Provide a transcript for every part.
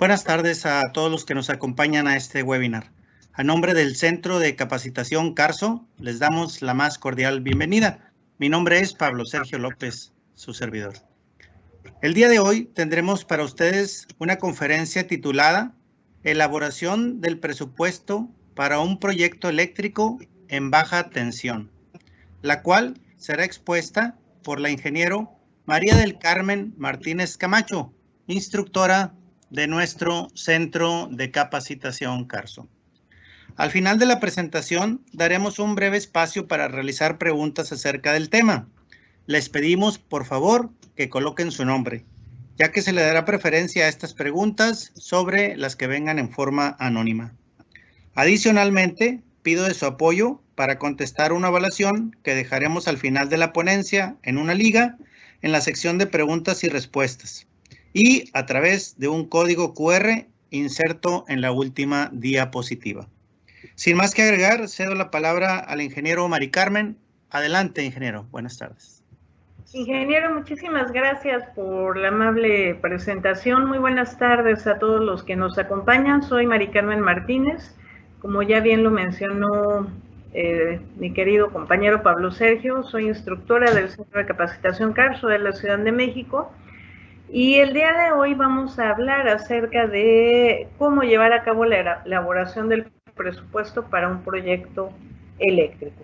Buenas tardes a todos los que nos acompañan a este webinar. A nombre del Centro de Capacitación Carso, les damos la más cordial bienvenida. Mi nombre es Pablo Sergio López, su servidor. El día de hoy tendremos para ustedes una conferencia titulada Elaboración del presupuesto para un proyecto eléctrico en baja tensión, la cual será expuesta por la ingeniero María del Carmen Martínez Camacho, instructora de nuestro Centro de Capacitación Carso. Al final de la presentación daremos un breve espacio para realizar preguntas acerca del tema. Les pedimos, por favor, que coloquen su nombre, ya que se le dará preferencia a estas preguntas sobre las que vengan en forma anónima. Adicionalmente, pido de su apoyo para contestar una evaluación que dejaremos al final de la ponencia en una liga en la sección de preguntas y respuestas y a través de un código QR inserto en la última diapositiva. Sin más que agregar, cedo la palabra al ingeniero Mari Carmen. Adelante, ingeniero. Buenas tardes. Ingeniero, muchísimas gracias por la amable presentación. Muy buenas tardes a todos los que nos acompañan. Soy Mari Carmen Martínez. Como ya bien lo mencionó mi querido compañero Pablo Sergio, soy instructora del Centro de Capacitación Carso de la Ciudad de México. Y el día de hoy vamos a hablar acerca de cómo llevar a cabo la elaboración del presupuesto para un proyecto eléctrico.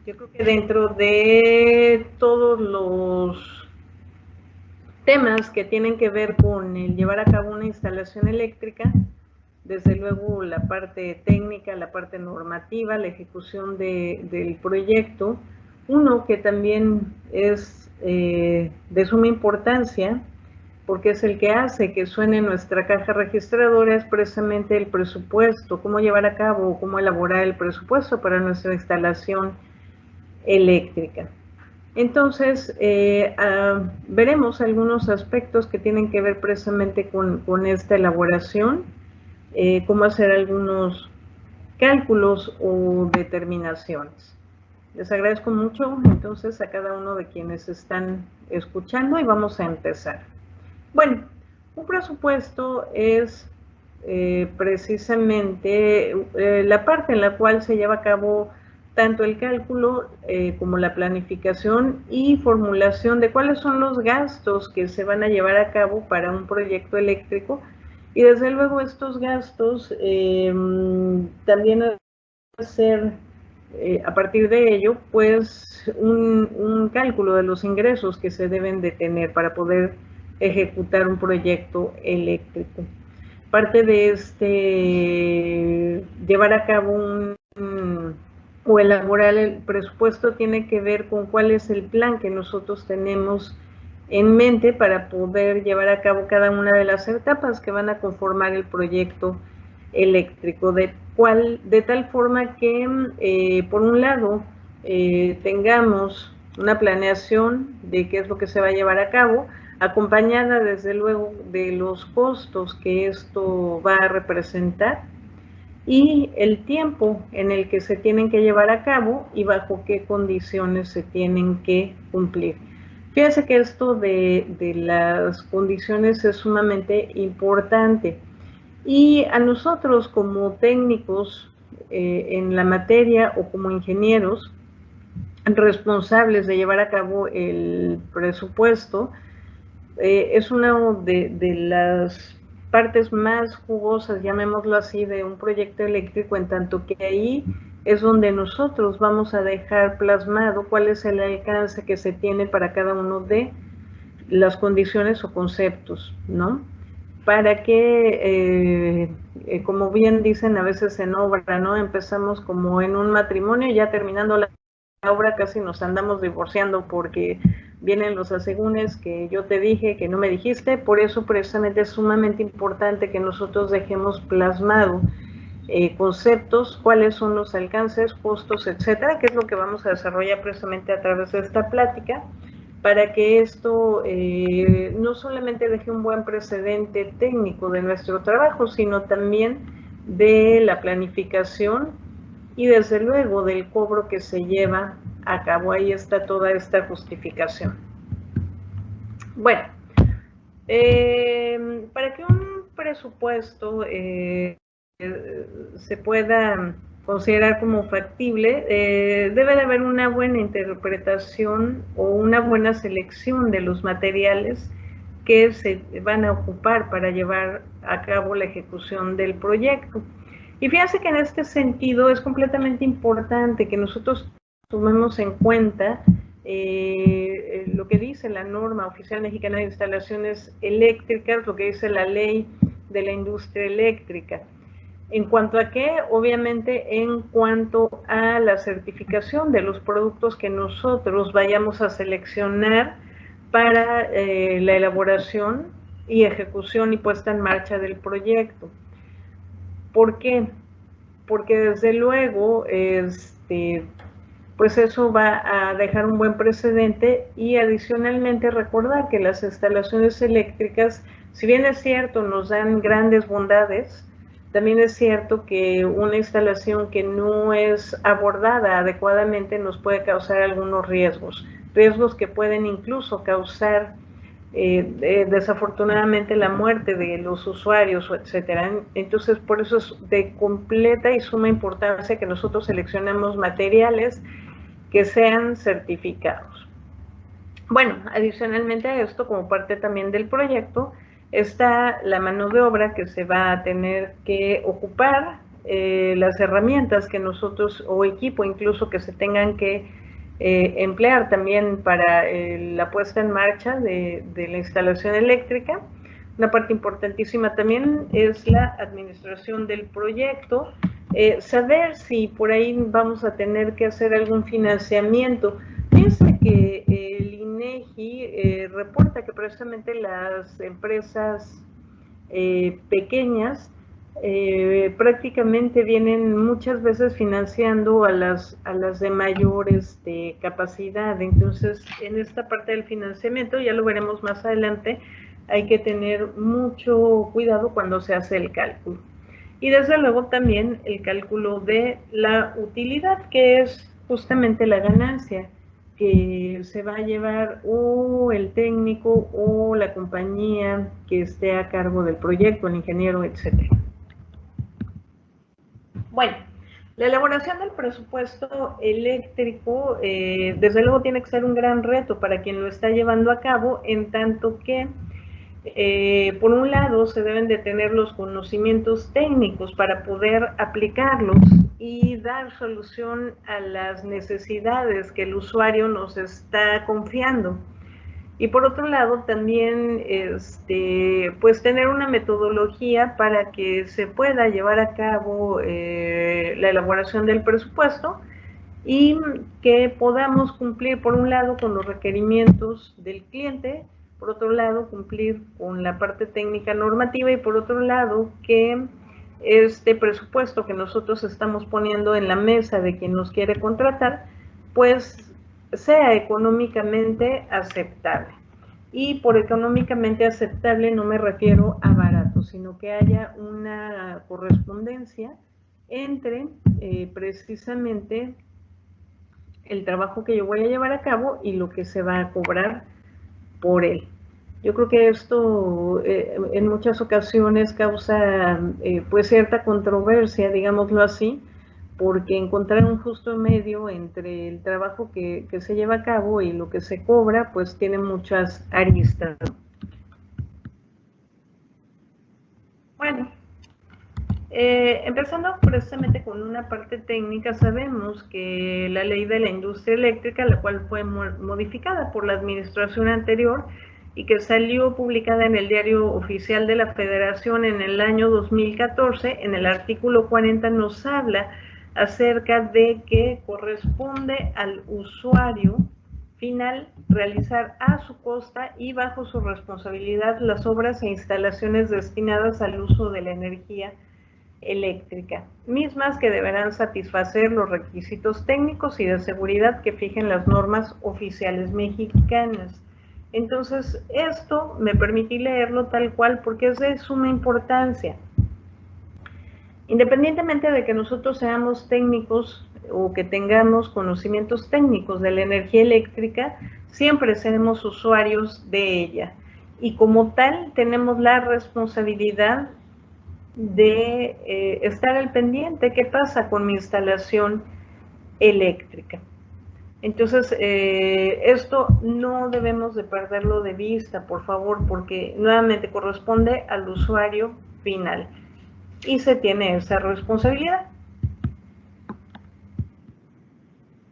Yo creo que dentro de todos los temas que tienen que ver con el llevar a cabo una instalación eléctrica, desde luego la parte técnica, la parte normativa, la ejecución del proyecto, uno que también es de suma importancia, porque es el que hace que suene nuestra caja registradora, es precisamente el presupuesto, cómo llevar a cabo, cómo elaborar el presupuesto para nuestra instalación eléctrica. Entonces, veremos algunos aspectos que tienen que ver precisamente con esta elaboración, cómo hacer algunos cálculos o determinaciones. Les agradezco mucho entonces a cada uno de quienes están escuchando y vamos a empezar. Bueno, un presupuesto es precisamente la parte en la cual se lleva a cabo tanto el cálculo como la planificación y formulación de cuáles son los gastos que se van a llevar a cabo para un proyecto eléctrico. Y desde luego estos gastos también hacer a partir de ello, pues un cálculo de los ingresos que se deben de tener para poder ejecutar un proyecto eléctrico. Parte de llevar a cabo o elaborar el presupuesto tiene que ver con cuál es el plan que nosotros tenemos en mente para poder llevar a cabo cada una de las etapas que van a conformar el proyecto eléctrico, de tal forma que, por un lado, tengamos una planeación de qué es lo que se va a llevar a cabo, acompañada desde luego de los costos que esto va a representar y el tiempo en el que se tienen que llevar a cabo y bajo qué condiciones se tienen que cumplir. Fíjense que esto de las condiciones es sumamente importante. Y a nosotros como técnicos en la materia o como ingenieros responsables de llevar a cabo el presupuesto, es una de las partes más jugosas, llamémoslo así, de un proyecto eléctrico, en tanto que ahí es donde nosotros vamos a dejar plasmado cuál es el alcance que se tiene para cada uno de las condiciones o conceptos, ¿no? Para que, como bien dicen a veces en obra, ¿no? Empezamos como en un matrimonio y ya terminando la obra casi nos andamos divorciando porque vienen los asegúnes que yo te dije, que no me dijiste. Por eso precisamente es sumamente importante que nosotros dejemos plasmado conceptos, cuáles son los alcances, costos, etcétera, que es lo que vamos a desarrollar precisamente a través de esta plática, para que esto no solamente deje un buen precedente técnico de nuestro trabajo, sino también de la planificación y desde luego del cobro que se lleva a cabo. Ahí está toda esta justificación. Bueno, para que un presupuesto se pueda considerar como factible, debe de haber una buena interpretación o una buena selección de los materiales que se van a ocupar para llevar a cabo la ejecución del proyecto. Y fíjense que en este sentido es completamente importante que nosotros tomemos en cuenta lo que dice la norma oficial mexicana de instalaciones eléctricas, lo que dice la ley de la industria eléctrica. ¿En cuanto a qué? Obviamente en cuanto a la certificación de los productos que nosotros vayamos a seleccionar para la elaboración y ejecución y puesta en marcha del proyecto. ¿Por qué? Porque desde luego, pues eso va a dejar un buen precedente, y adicionalmente recordar que las instalaciones eléctricas, si bien es cierto, nos dan grandes bondades, también es cierto que una instalación que no es abordada adecuadamente nos puede causar algunos riesgos que pueden incluso causar desafortunadamente la muerte de los usuarios, etcétera. Entonces, por eso es de completa y suma importancia que nosotros seleccionemos materiales que sean certificados. Bueno, adicionalmente a esto, como parte también del proyecto, está la mano de obra que se va a tener que ocupar, las herramientas que nosotros, o equipo incluso, que se tengan que emplear también para la puesta en marcha de la instalación eléctrica. Una parte importantísima también es la administración del proyecto, saber si por ahí vamos a tener que hacer algún financiamiento. Fíjense que el INEGI reporta que precisamente las empresas pequeñas prácticamente vienen muchas veces financiando a las de mayor capacidad. Entonces, en esta parte del financiamiento, ya lo veremos más adelante, hay que tener mucho cuidado cuando se hace el cálculo. Y desde luego también el cálculo de la utilidad, que es justamente la ganancia que se va a llevar o el técnico o la compañía que esté a cargo del proyecto, el ingeniero, etcétera. Bueno, la elaboración del presupuesto eléctrico, desde luego tiene que ser un gran reto para quien lo está llevando a cabo, en tanto que, por un lado, se deben de tener los conocimientos técnicos para poder aplicarlos y dar solución a las necesidades que el usuario nos está confiando. Y por otro lado, también pues tener una metodología para que se pueda llevar a cabo la elaboración del presupuesto y que podamos cumplir, por un lado, con los requerimientos del cliente, por otro lado, cumplir con la parte técnica normativa, y por otro lado, que este presupuesto que nosotros estamos poniendo en la mesa de quien nos quiere contratar, pues sea económicamente aceptable. Y por económicamente aceptable no me refiero a barato, sino que haya una correspondencia entre precisamente el trabajo que yo voy a llevar a cabo y lo que se va a cobrar por él. Yo creo que esto en muchas ocasiones causa pues cierta controversia, digámoslo así, porque encontrar un justo medio entre el trabajo que se lleva a cabo y lo que se cobra, pues tiene muchas aristas. Bueno, empezando precisamente con una parte técnica, sabemos que la ley de la industria eléctrica, la cual fue modificada por la administración anterior y que salió publicada en el Diario Oficial de la Federación en el año 2014, en el artículo 40 nos habla acerca de que corresponde al usuario final realizar a su costa y bajo su responsabilidad las obras e instalaciones destinadas al uso de la energía eléctrica, mismas que deberán satisfacer los requisitos técnicos y de seguridad que fijen las normas oficiales mexicanas. Entonces, esto me permití leerlo tal cual porque es de suma importancia. Independientemente de que nosotros seamos técnicos o que tengamos conocimientos técnicos de la energía eléctrica, siempre seremos usuarios de ella. Y como tal, tenemos la responsabilidad de estar al pendiente qué pasa con mi instalación eléctrica. Entonces, esto no debemos de perderlo de vista, por favor, porque nuevamente corresponde al usuario final y se tiene esa responsabilidad.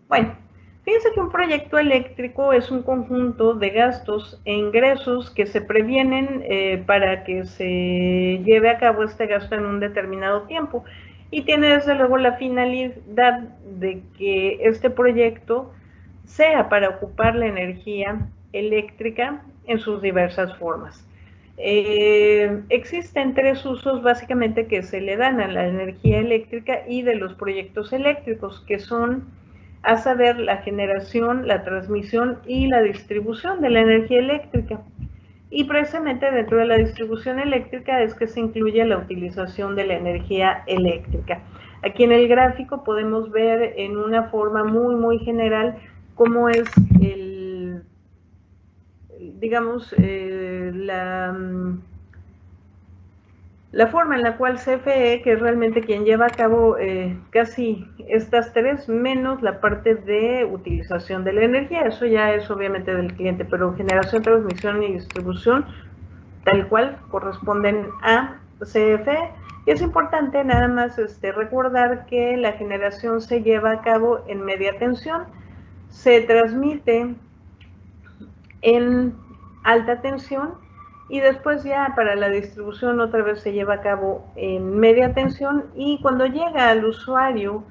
Bueno, fíjense que un proyecto eléctrico es un conjunto de gastos e ingresos que se previenen para que se lleve a cabo este gasto en un determinado tiempo y tiene desde luego la finalidad de que este proyecto sea para ocupar la energía eléctrica en sus diversas formas. Existen tres usos básicamente que se le dan a la energía eléctrica y de los proyectos eléctricos, que son a saber la generación, la transmisión y la distribución de la energía eléctrica. Y precisamente dentro de la distribución eléctrica es que se incluye la utilización de la energía eléctrica. Aquí en el gráfico podemos ver en una forma muy general cómo es digamos, la forma en la cual CFE, que es realmente quien lleva a cabo casi estas tres, menos la parte de utilización de la energía, eso ya es obviamente del cliente, pero generación, transmisión y distribución, tal cual, corresponden a CFE. Y es importante nada más recordar que la generación se lleva a cabo en media tensión, se transmite en alta tensión y después ya para la distribución otra vez se lleva a cabo en media tensión y cuando llega al usuario,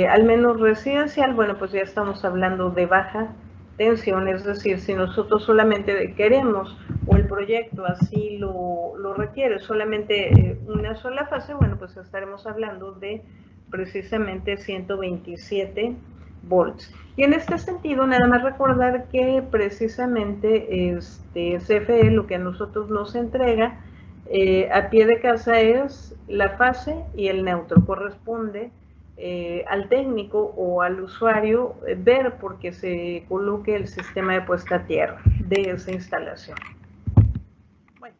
al menos residencial, bueno, pues ya estamos hablando de baja tensión, es decir, si nosotros solamente queremos o el proyecto así lo requiere, solamente una sola fase, bueno, pues estaremos hablando de precisamente 127 volts. Y en este sentido, nada más recordar que precisamente CFE lo que a nosotros nos entrega a pie de casa es la fase y el neutro. Corresponde al técnico o al usuario ver por qué se coloque el sistema de puesta a tierra de esa instalación. Bueno,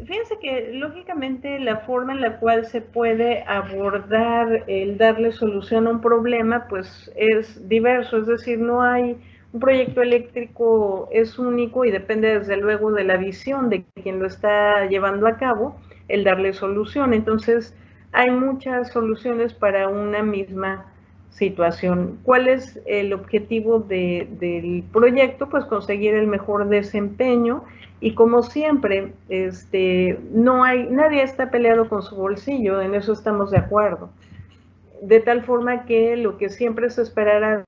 fíjense que lógicamente la forma en la cual se puede abordar el darle solución a un problema pues es diverso, es decir, no hay un proyecto eléctrico es único y depende desde luego de la visión de quien lo está llevando a cabo el darle solución. Entonces hay muchas soluciones para una misma situación. ¿Cuál es el objetivo del proyecto? Pues conseguir el mejor desempeño y como siempre, nadie está peleado con su bolsillo, en eso estamos de acuerdo. De tal forma que lo que siempre se esperará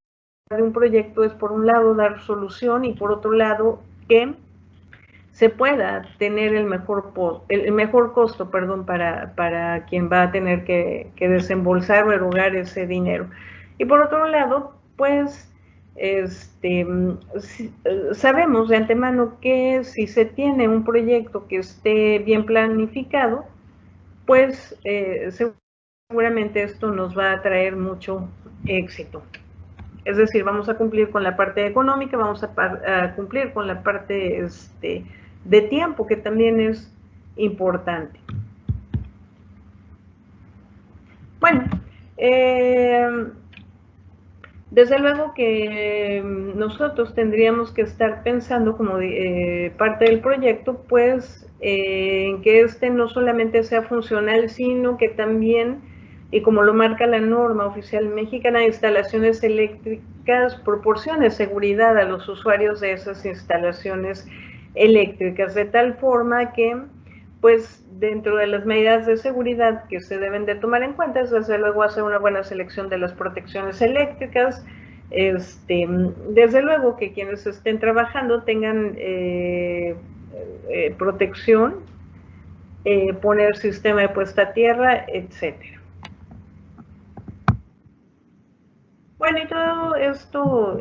de un proyecto es por un lado dar solución y por otro lado que se pueda tener el mejor costo, perdón, para quien va a tener que desembolsar o erogar ese dinero. Y por otro lado, pues, sabemos de antemano que si se tiene un proyecto que esté bien planificado, pues seguramente esto nos va a traer mucho éxito. Es decir, vamos a cumplir con la parte económica, vamos a cumplir con la parte de tiempo, que también es importante. Bueno, desde luego que nosotros tendríamos que estar pensando como parte del proyecto, pues, en que no solamente sea funcional, sino que también, y como lo marca la norma oficial mexicana de instalaciones eléctricas, proporcione seguridad a los usuarios de esas instalaciones eléctricas, de tal forma que, pues, dentro de las medidas de seguridad que se deben de tomar en cuenta es desde luego hacer una buena selección de las protecciones eléctricas, desde luego que quienes estén trabajando tengan protección, poner sistema de puesta a tierra, etcétera. Bueno, y todo esto,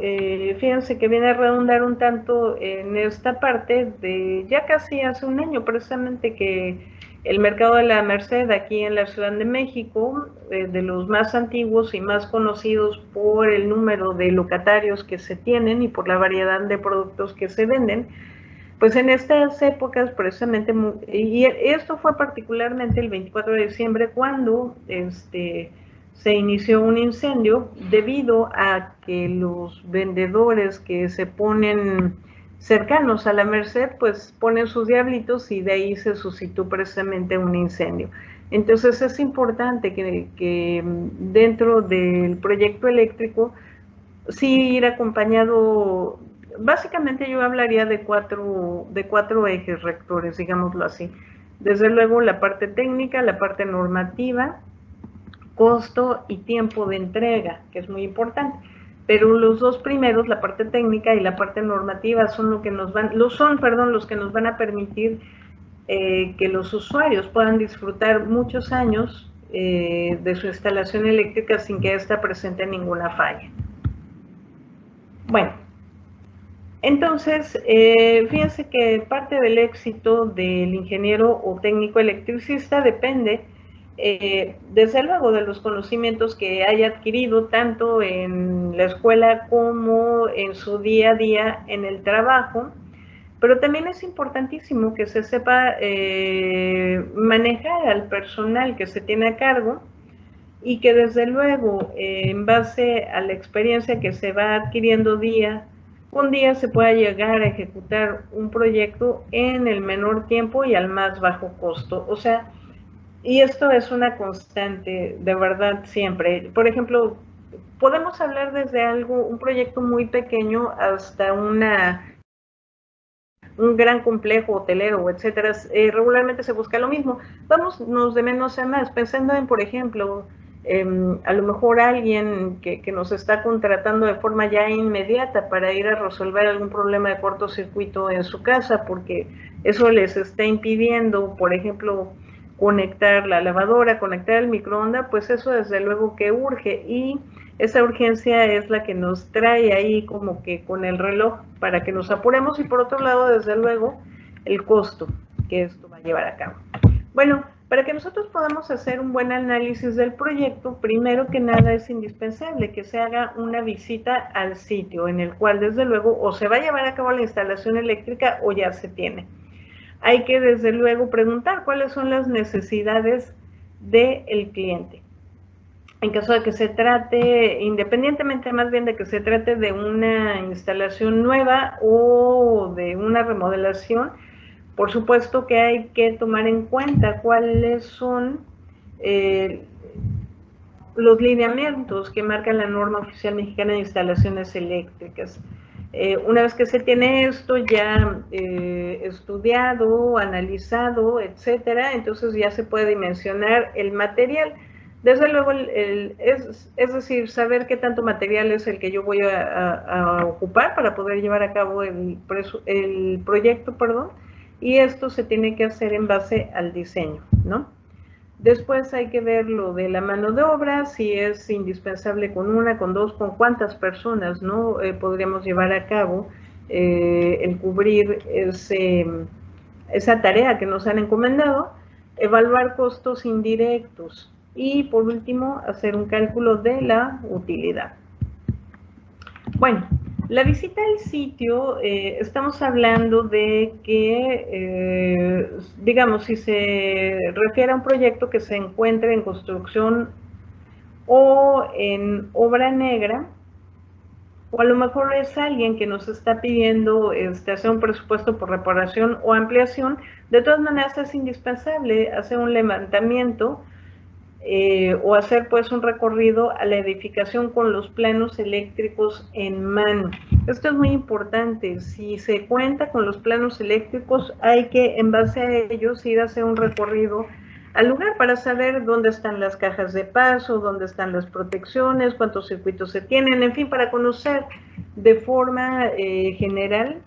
fíjense que viene a redundar un tanto en esta parte de ya casi hace un año precisamente que el mercado de la Merced aquí en la Ciudad de México, de los más antiguos y más conocidos por el número de locatarios que se tienen y por la variedad de productos que se venden, Pues en estas épocas, precisamente, y esto fue particularmente el 24 de diciembre, cuando se inició un incendio debido a que los vendedores que se ponen cercanos a la Merced, pues ponen sus diablitos y de ahí se suscitó precisamente un incendio. Entonces es importante que dentro del proyecto eléctrico sí ir acompañado. Básicamente yo hablaría de cuatro ejes rectores, digámoslo así. Desde luego la parte técnica, la parte normativa, costo y tiempo de entrega, que es muy importante. Pero los dos primeros, la parte técnica y la parte normativa, son los que nos van a permitir que los usuarios puedan disfrutar muchos años de su instalación eléctrica sin que ésta presente ninguna falla. Bueno, entonces, fíjense que parte del éxito del ingeniero o técnico electricista depende, desde luego, de los conocimientos que haya adquirido tanto en la escuela como en su día a día en el trabajo, pero también es importantísimo que se sepa manejar al personal que se tiene a cargo y que desde luego, en base a la experiencia que se va adquiriendo un día se pueda llegar a ejecutar un proyecto en el menor tiempo y al más bajo costo. O sea, y esto es una constante, de verdad, siempre. Por ejemplo, podemos hablar desde un proyecto muy pequeño hasta un gran complejo hotelero, etcétera. Regularmente se busca lo mismo. Vámonos de menos a más, pensando en, por ejemplo, a lo mejor alguien que nos está contratando de forma ya inmediata para ir a resolver algún problema de cortocircuito en su casa, porque eso les está impidiendo, por ejemplo, conectar la lavadora, conectar el microondas, pues eso desde luego que urge, y esa urgencia es la que nos trae ahí como que con el reloj para que nos apuremos, y por otro lado, desde luego, el costo que esto va a llevar a cabo. Bueno, para que nosotros podamos hacer un buen análisis del proyecto, primero que nada es indispensable que se haga una visita al sitio en el cual desde luego o se va a llevar a cabo la instalación eléctrica o ya se tiene. Hay que desde luego preguntar cuáles son las necesidades del cliente. En caso de que se trate, independientemente más bien de que se trate de una instalación nueva o de una remodelación, por supuesto que hay que tomar en cuenta cuáles son los lineamientos que marca la norma oficial mexicana de instalaciones eléctricas. Una vez que se tiene esto ya estudiado, analizado, etcétera, entonces ya se puede dimensionar el material. Desde luego, es decir, saber qué tanto material es el que yo voy a ocupar para poder llevar a cabo el proyecto, y esto se tiene que hacer en base al diseño, ¿no? Después hay que ver lo de la mano de obra, si es indispensable con una, con dos, con cuántas personas, ¿no? Podríamos llevar a cabo el cubrir esa tarea que nos han encomendado, evaluar costos indirectos y, por último, hacer un cálculo de la utilidad. Bueno, la visita al sitio, estamos hablando de que, digamos, si se refiere a un proyecto que se encuentre en construcción o en obra negra, o a lo mejor es alguien que nos está pidiendo hacer un presupuesto por reparación o ampliación, de todas maneras es indispensable hacer un levantamiento o hacer pues un recorrido a la edificación con los planos eléctricos en mano. Esto es muy importante. Si se cuenta con los planos eléctricos, hay que en base a ellos ir a hacer un recorrido al lugar para saber dónde están las cajas de paso, dónde están las protecciones, cuántos circuitos se tienen, en fin, para conocer de forma general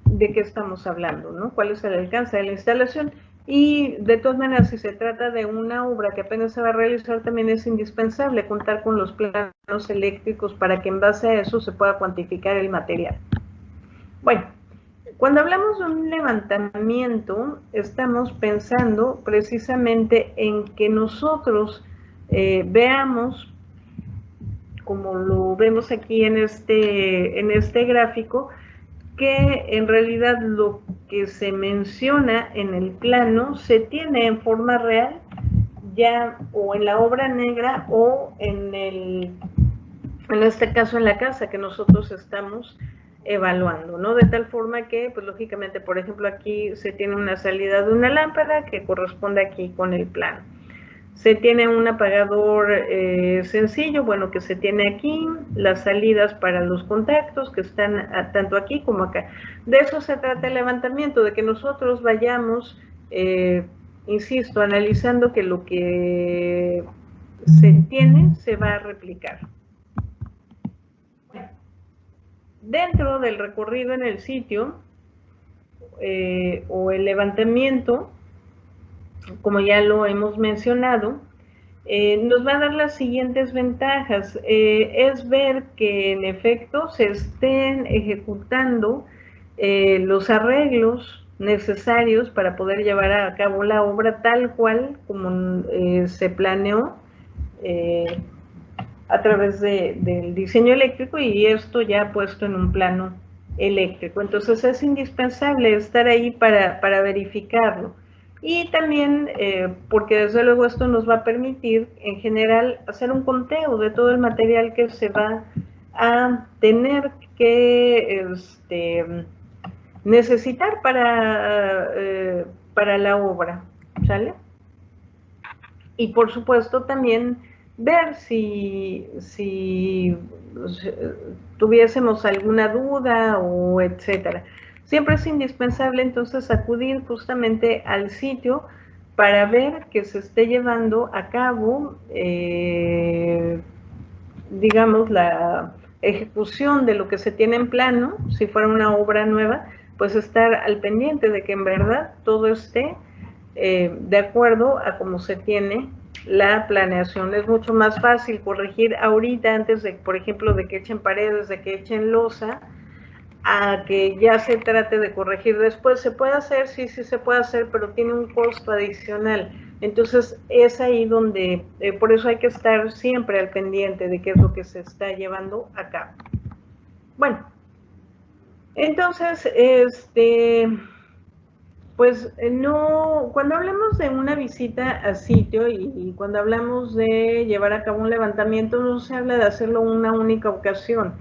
de qué estamos hablando, ¿no? Cuál es el alcance de la instalación. Y de todas maneras, si se trata de una obra que apenas se va a realizar, también es indispensable contar con los planos eléctricos para que en base a eso se pueda cuantificar el material. Bueno, cuando hablamos de un levantamiento, estamos pensando precisamente en que nosotros veamos, como lo vemos aquí en este gráfico, que en realidad lo que se menciona en el plano se tiene en forma real ya o en la obra negra o en este caso en la casa que nosotros estamos evaluando, ¿no? De tal forma que, pues lógicamente, por ejemplo, aquí se tiene una salida de una lámpara que corresponde aquí con el plano. Se tiene un apagador sencillo, bueno, que se tiene aquí, las salidas para los contactos que están tanto aquí como acá. De eso se trata el levantamiento, de que nosotros vayamos, insisto, analizando que lo que se tiene se va a replicar. Dentro del recorrido en el sitio o el levantamiento, como ya lo hemos mencionado, nos va a dar las siguientes ventajas. Es ver que en efecto se estén ejecutando los arreglos necesarios para poder llevar a cabo la obra tal cual como se planeó a través del diseño eléctrico, y esto ya puesto en un plano eléctrico. Entonces es indispensable estar ahí para verificarlo. Y también porque desde luego esto nos va a permitir en general hacer un conteo de todo el material que se va a tener que necesitar para la obra, ¿sale? Y por supuesto también ver si tuviésemos alguna duda o etcétera. Siempre es indispensable entonces acudir justamente al sitio para ver que se esté llevando a cabo, digamos, la ejecución de lo que se tiene en plano. Si fuera una obra nueva, pues estar al pendiente de que en verdad todo esté de acuerdo a cómo se tiene la planeación. Es mucho más fácil corregir ahorita antes de, por ejemplo, de que echen paredes, de que echen losa, a que ya se trate de corregir después. ¿Se puede hacer? Sí, sí se puede hacer, pero tiene un costo adicional. Entonces es ahí donde, por eso hay que estar siempre al pendiente de qué es lo que se está llevando a cabo. Bueno, entonces, pues no, cuando hablamos de una visita a sitio y cuando hablamos de llevar a cabo un levantamiento, no se habla de hacerlo una única ocasión.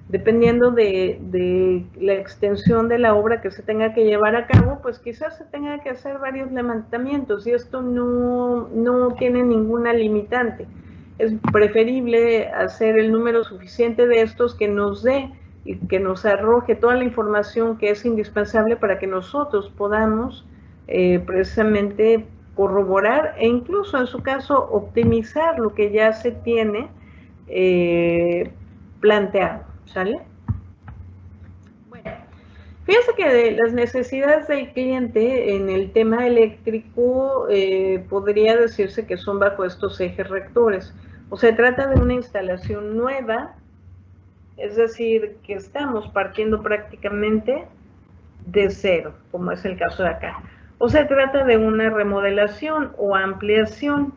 Dependiendo de la extensión de la obra que se tenga que llevar a cabo, pues quizás se tenga que hacer varios levantamientos, y esto no tiene ninguna limitante. Es preferible hacer el número suficiente de estos que nos dé y que nos arroje toda la información que es indispensable para que nosotros podamos precisamente corroborar e incluso en su caso optimizar lo que ya se tiene planteado, ¿sale? Bueno, fíjense que de las necesidades del cliente en el tema eléctrico podría decirse que son bajo estos ejes rectores. O sea, trata de una instalación nueva, es decir, que estamos partiendo prácticamente de cero, como es el caso de acá. O se trata de una remodelación o ampliación.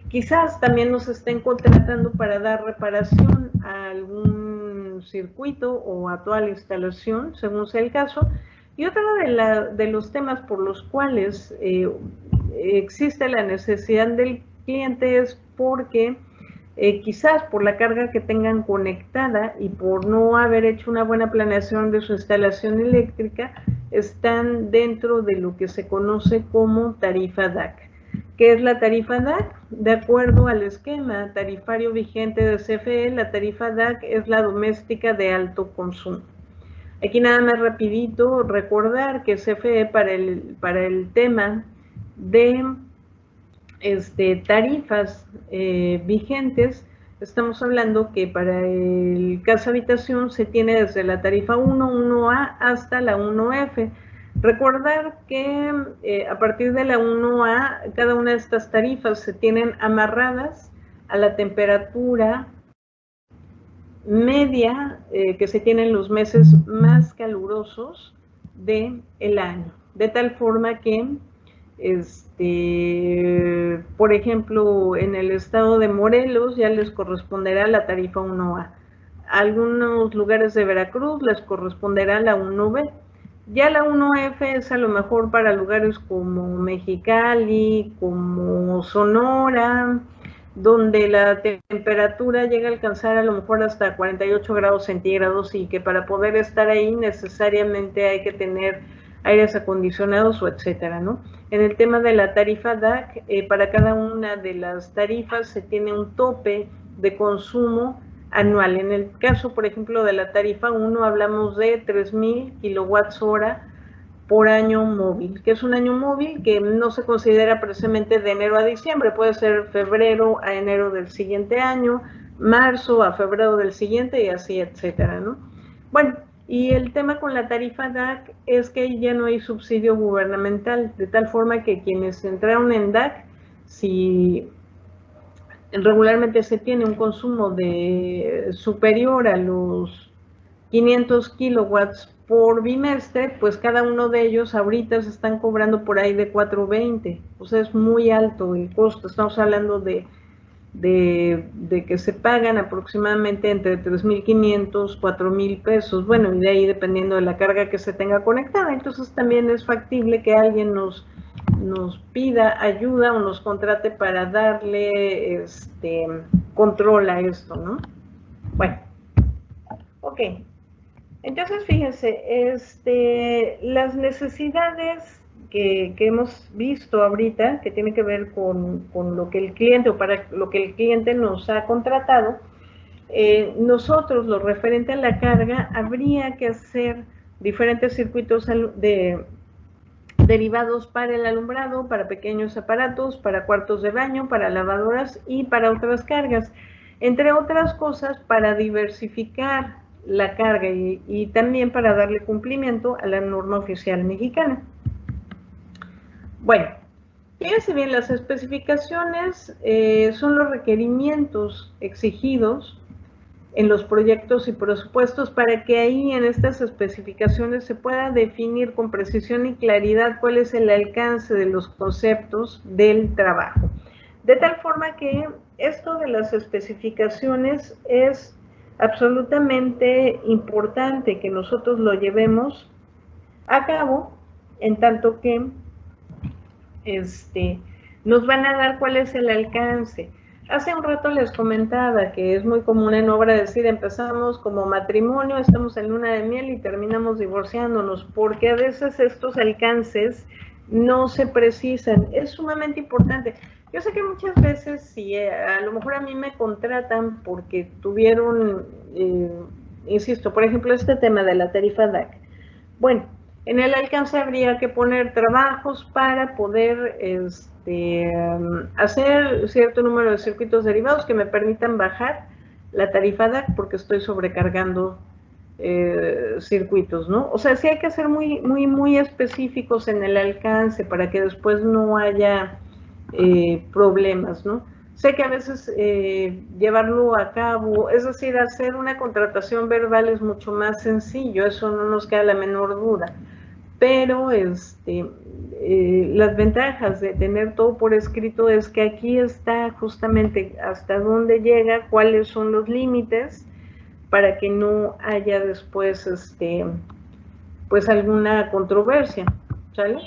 Quizás también nos estén contratando para dar reparación a algún circuito o a toda la instalación, según sea el caso. Y otro de los temas por los cuales existe la necesidad del cliente es porque quizás por la carga que tengan conectada y por no haber hecho una buena planeación de su instalación eléctrica, están dentro de lo que se conoce como tarifa DAC. ¿Qué es la tarifa DAC? De acuerdo al esquema tarifario vigente de CFE, la tarifa DAC es la doméstica de alto consumo. Aquí nada más rapidito recordar que CFE para el tema de tarifas vigentes, estamos hablando que para el casa habitación se tiene desde la tarifa 1, 1A hasta la 1F. Recordar que a partir de la 1A, cada una de estas tarifas se tienen amarradas a la temperatura media que se tiene en los meses más calurosos del año. De tal forma que, por ejemplo, en el estado de Morelos ya les corresponderá la tarifa 1A. algunos lugares de Veracruz les corresponderá la 1B. Ya la 1F es a lo mejor para lugares como Mexicali, como Sonora, donde la temperatura llega a alcanzar a lo mejor hasta 48 grados centígrados y que para poder estar ahí necesariamente hay que tener aires acondicionados o etcétera, ¿no? En el tema de la tarifa DAC, para cada una de las tarifas se tiene un tope de consumo anual. En el caso, por ejemplo, de la tarifa 1 hablamos de 3,000 kilowatts hora por año móvil, que es un año móvil que no se considera precisamente de enero a diciembre, puede ser febrero a enero del siguiente año, marzo a febrero del siguiente y así, etcétera, ¿no? Bueno, y el tema con la tarifa DAC es que ya no hay subsidio gubernamental, de tal forma que quienes entraron en DAC, si regularmente se tiene un consumo de superior a los 500 kilowatts por bimestre, pues cada uno de ellos ahorita se están cobrando por ahí de 4.20, o sea, es muy alto el costo. Estamos hablando de que se pagan aproximadamente entre 3,500, 4,000 pesos, bueno, y de ahí dependiendo de la carga que se tenga conectada. Entonces también es factible que alguien nos pida ayuda o nos contrate para darle control a esto, ¿no? Bueno, ok. Entonces, fíjense, las necesidades que hemos visto ahorita, que tiene que ver con lo que el cliente o para lo que el cliente nos ha contratado, nosotros, lo referente a la carga, habría que hacer diferentes circuitos derivados para el alumbrado, para pequeños aparatos, para cuartos de baño, para lavadoras y para otras cargas, entre otras cosas para diversificar la carga y también para darle cumplimiento a la norma oficial mexicana. Bueno, fíjense bien, las especificaciones son los requerimientos exigidos en los proyectos y presupuestos para que ahí en estas especificaciones se pueda definir con precisión y claridad cuál es el alcance de los conceptos del trabajo. De tal forma que esto de las especificaciones es absolutamente importante que nosotros lo llevemos a cabo, en tanto que nos van a dar cuál es el alcance. Hace un rato les comentaba que es muy común en obra decir, empezamos como matrimonio, estamos en luna de miel y terminamos divorciándonos, porque a veces estos alcances no se precisan. Es sumamente importante. Yo sé que muchas veces, si a lo mejor a mí me contratan porque tuvieron, insisto, por ejemplo, este tema de la tarifa DAC. Bueno, en el alcance habría que poner trabajos para poder hacer cierto número de circuitos derivados que me permitan bajar la tarifa DAC porque estoy sobrecargando circuitos, ¿no? O sea, sí hay que ser muy específicos en el alcance para que después no haya problemas, ¿no? Sé que a veces llevarlo a cabo, es decir, hacer una contratación verbal es mucho más sencillo, eso no nos queda la menor duda, pero las ventajas de tener todo por escrito es que aquí está justamente hasta dónde llega, cuáles son los límites, para que no haya después pues alguna controversia, ¿sale?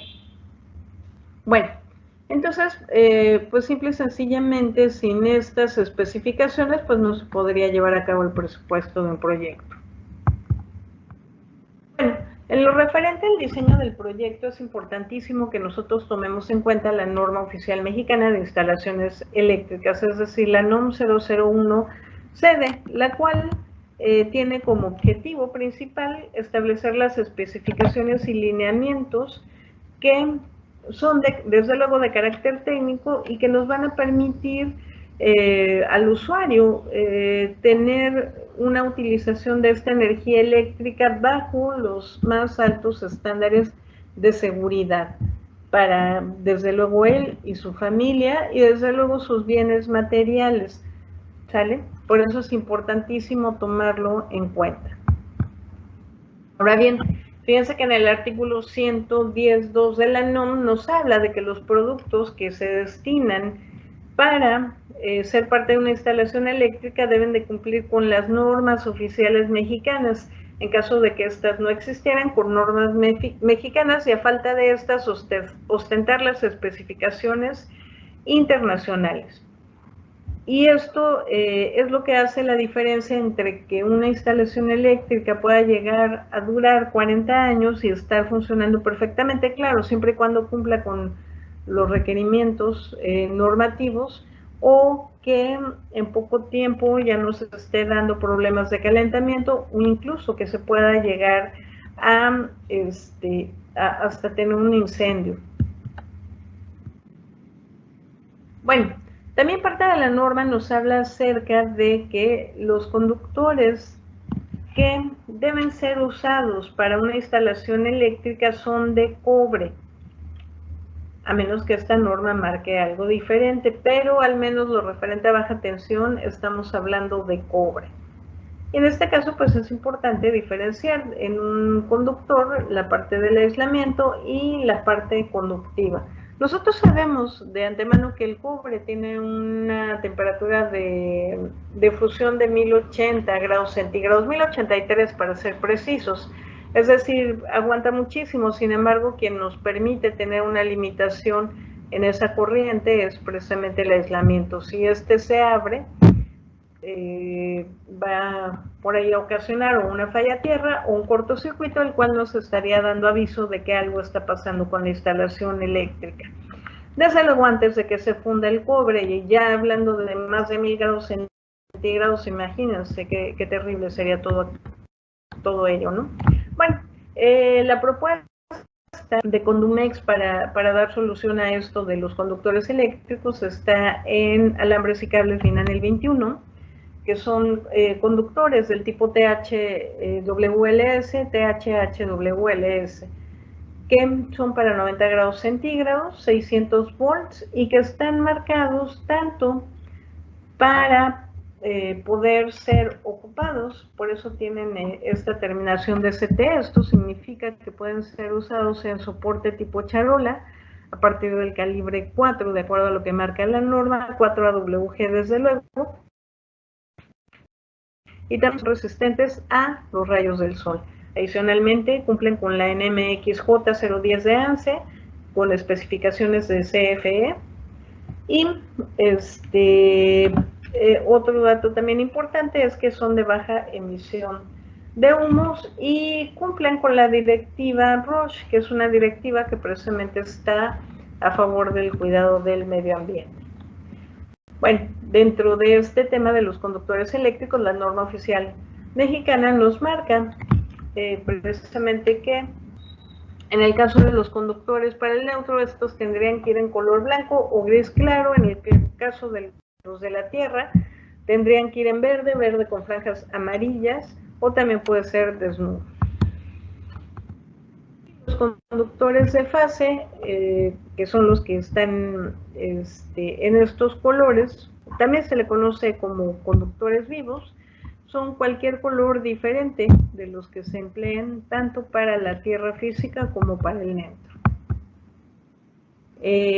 Bueno, entonces, pues simple y sencillamente, sin estas especificaciones, pues no se podría llevar a cabo el presupuesto de un proyecto. Bueno, en lo referente al diseño del proyecto, es importantísimo que nosotros tomemos en cuenta la norma oficial mexicana de instalaciones eléctricas, es decir, la NOM 001-CD, la cual tiene como objetivo principal establecer las especificaciones y lineamientos que son desde luego de carácter técnico y que nos van a permitir al usuario tener una utilización de esta energía eléctrica bajo los más altos estándares de seguridad para desde luego él y su familia y desde luego sus bienes materiales, ¿sale? Por eso es importantísimo tomarlo en cuenta. Ahora bien, fíjense que en el artículo 110.2 de la NOM nos habla de que los productos que se destinan para ser parte de una instalación eléctrica deben de cumplir con las normas oficiales mexicanas. En caso de que estas no existieran, con normas mexicanas, y a falta de estas, ostentar las especificaciones internacionales. Y esto es lo que hace la diferencia entre que una instalación eléctrica pueda llegar a durar 40 años y estar funcionando perfectamente, claro, siempre y cuando cumpla con los requerimientos normativos, o que en poco tiempo ya no se esté dando problemas de calentamiento, o incluso que se pueda llegar a hasta tener un incendio. Bueno, también parte de la norma nos habla acerca de que los conductores que deben ser usados para una instalación eléctrica son de cobre, a menos que esta norma marque algo diferente, pero al menos lo referente a baja tensión estamos hablando de cobre. Y en este caso, pues es importante diferenciar en un conductor la parte del aislamiento y la parte conductiva. Nosotros sabemos de antemano que el cobre tiene una temperatura de fusión de 1080 grados centígrados, 1083 para ser precisos. Es decir, aguanta muchísimo. Sin embargo, quien nos permite tener una limitación en esa corriente es precisamente el aislamiento. Si este se abre, va por ahí a ocasionar una falla a tierra o un cortocircuito, el cual nos estaría dando aviso de que algo está pasando con la instalación eléctrica. Desde luego, antes de que se funda el cobre, y ya hablando de más de 1000 grados centígrados, imagínense qué terrible sería todo ello, ¿no? Bueno, la propuesta de Condumex para dar solución a esto de los conductores eléctricos está en alambres y cables Linanel 21, que son conductores del tipo THWLS, THHWLS, que son para 90 grados centígrados, 600 volts, y que están marcados tanto para poder ser ocupados, por eso tienen esta terminación de ST. Esto significa que pueden ser usados en soporte tipo charola a partir del calibre 4, de acuerdo a lo que marca la norma, 4 AWG desde luego, y también son resistentes a los rayos del sol. Adicionalmente, cumplen con la NMXJ 010 de ANSE, con especificaciones de CFE, y otro dato también importante es que son de baja emisión de humos y cumplen con la directiva ROSH, que es una directiva que precisamente está a favor del cuidado del medio ambiente. Bueno, dentro de este tema de los conductores eléctricos, la norma oficial mexicana nos marca precisamente que en el caso de los conductores para el neutro, estos tendrían que ir en color blanco o gris claro. En el caso de los de la tierra, tendrían que ir en verde, verde con franjas amarillas, o también puede ser desnudo. Los conductores de fase, que son los que están en estos colores, también se le conoce como conductores vivos. Son cualquier color diferente de los que se emplean tanto para la tierra física como para el neutro.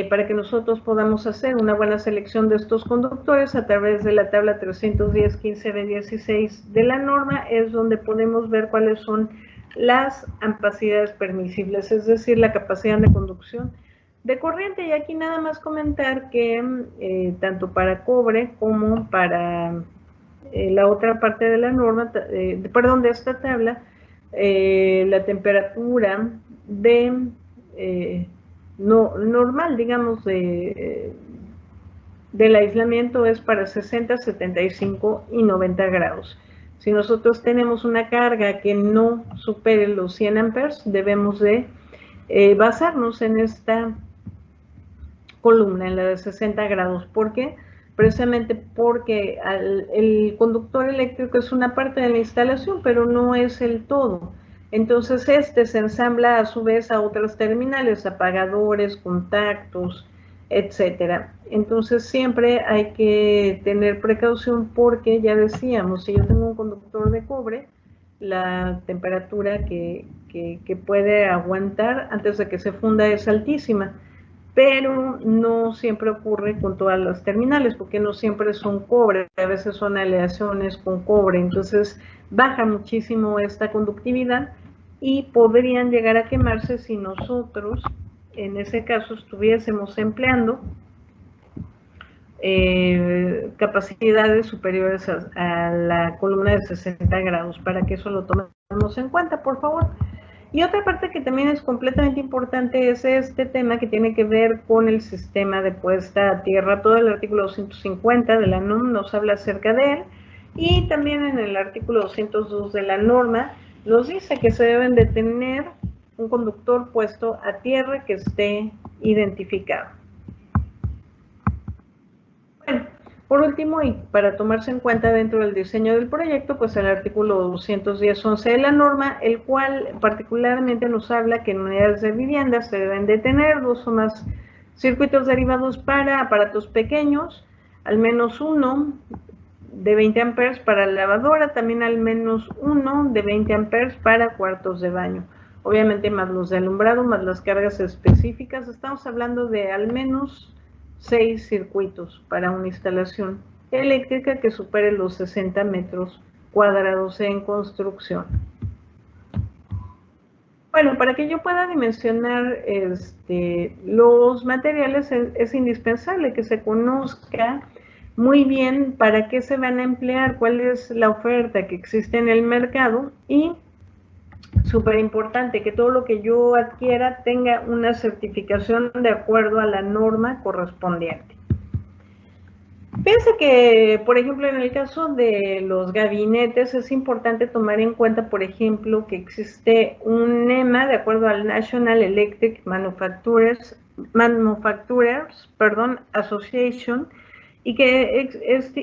Para que nosotros podamos hacer una buena selección de estos conductores a través de la tabla 310.15b16 de la norma, es donde podemos ver cuáles son las capacidades permisibles, es decir, la capacidad de conducción de corriente. Y aquí nada más comentar que tanto para cobre como para la otra parte de la norma, de esta tabla, la temperatura normal, digamos, del aislamiento es para 60, 75 y 90 grados. Si nosotros tenemos una carga que no supere los 100 amperes, debemos de basarnos en esta columna, en la de 60 grados. ¿Por qué? Precisamente porque el conductor eléctrico es una parte de la instalación, pero no es el todo. Entonces se ensambla a su vez a otras terminales, apagadores, contactos, etcétera. Entonces siempre hay que tener precaución porque, ya decíamos, si yo tengo un conductor de cobre, la temperatura que puede aguantar antes de que se funda es altísima. pero no siempre ocurre con todas las terminales, porque no siempre son cobre, a veces son aleaciones con cobre, entonces baja muchísimo esta conductividad y podrían llegar a quemarse si nosotros, en ese caso, estuviésemos empleando capacidades superiores a la columna de 60 grados, para que eso lo tomemos en cuenta, por favor. Y otra parte que también es completamente importante es este tema que tiene que ver con el sistema de puesta a tierra. Todo el artículo 250 de la NOM nos habla acerca de él, y también en el artículo 202 de la norma nos dice que se deben de tener un conductor puesto a tierra que esté identificado. Bueno, por último, y para tomarse en cuenta dentro del diseño del proyecto, pues el artículo 210.11 de la norma, el cual particularmente nos habla que en unidades de vivienda se deben de tener 2 o más circuitos derivados para aparatos pequeños, al menos uno de 20 amperes para lavadora, también al menos uno de 20 amperes para cuartos de baño. Obviamente más los de alumbrado, más las cargas específicas, estamos hablando de al menos 6 circuitos para una instalación eléctrica que supere los 60 metros cuadrados en construcción. Bueno, para que yo pueda dimensionar los materiales es indispensable que se conozca muy bien para qué se van a emplear, cuál es la oferta que existe en el mercado, y súper importante que todo lo que yo adquiera tenga una certificación de acuerdo a la norma correspondiente. Fíjense que, por ejemplo, en el caso de los gabinetes es importante tomar en cuenta, por ejemplo, que existe un NEMA de acuerdo al National Electric Manufacturers Association, y que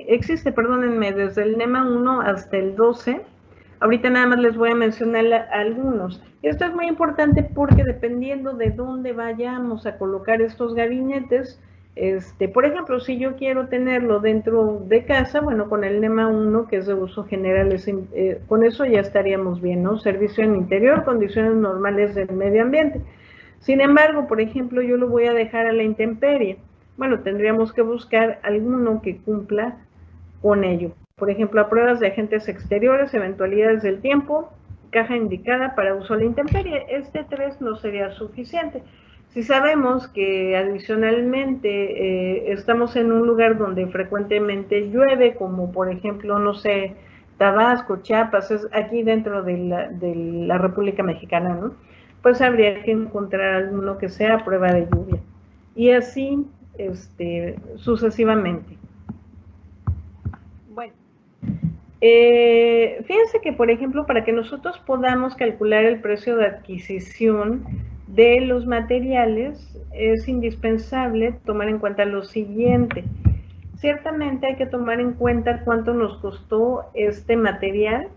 existe, perdónenme, desde el NEMA 1 hasta el 12. Ahorita nada más les voy a mencionar algunos. Esto es muy importante porque dependiendo de dónde vayamos a colocar estos gabinetes, por ejemplo, si yo quiero tenerlo dentro de casa, bueno, con el NEMA 1, que es de uso general, con eso ya estaríamos bien, ¿no? Servicio en interior, condiciones normales del medio ambiente. Sin embargo, por ejemplo, yo lo voy a dejar a la intemperie. Bueno, tendríamos que buscar alguno que cumpla con ello. Por ejemplo, a pruebas de agentes exteriores, eventualidades del tiempo, caja indicada para uso a la intemperie. 3 no sería suficiente. Si sabemos que adicionalmente estamos en un lugar donde frecuentemente llueve, como por ejemplo, no sé, Tabasco, Chiapas, es aquí dentro de la República Mexicana, ¿no? Pues habría que encontrar alguno que sea a prueba de lluvia. Y así sucesivamente. Bueno, fíjense que, por ejemplo, para que nosotros podamos calcular el precio de adquisición de los materiales, es indispensable tomar en cuenta lo siguiente. Ciertamente hay que tomar en cuenta cuánto nos costó este material,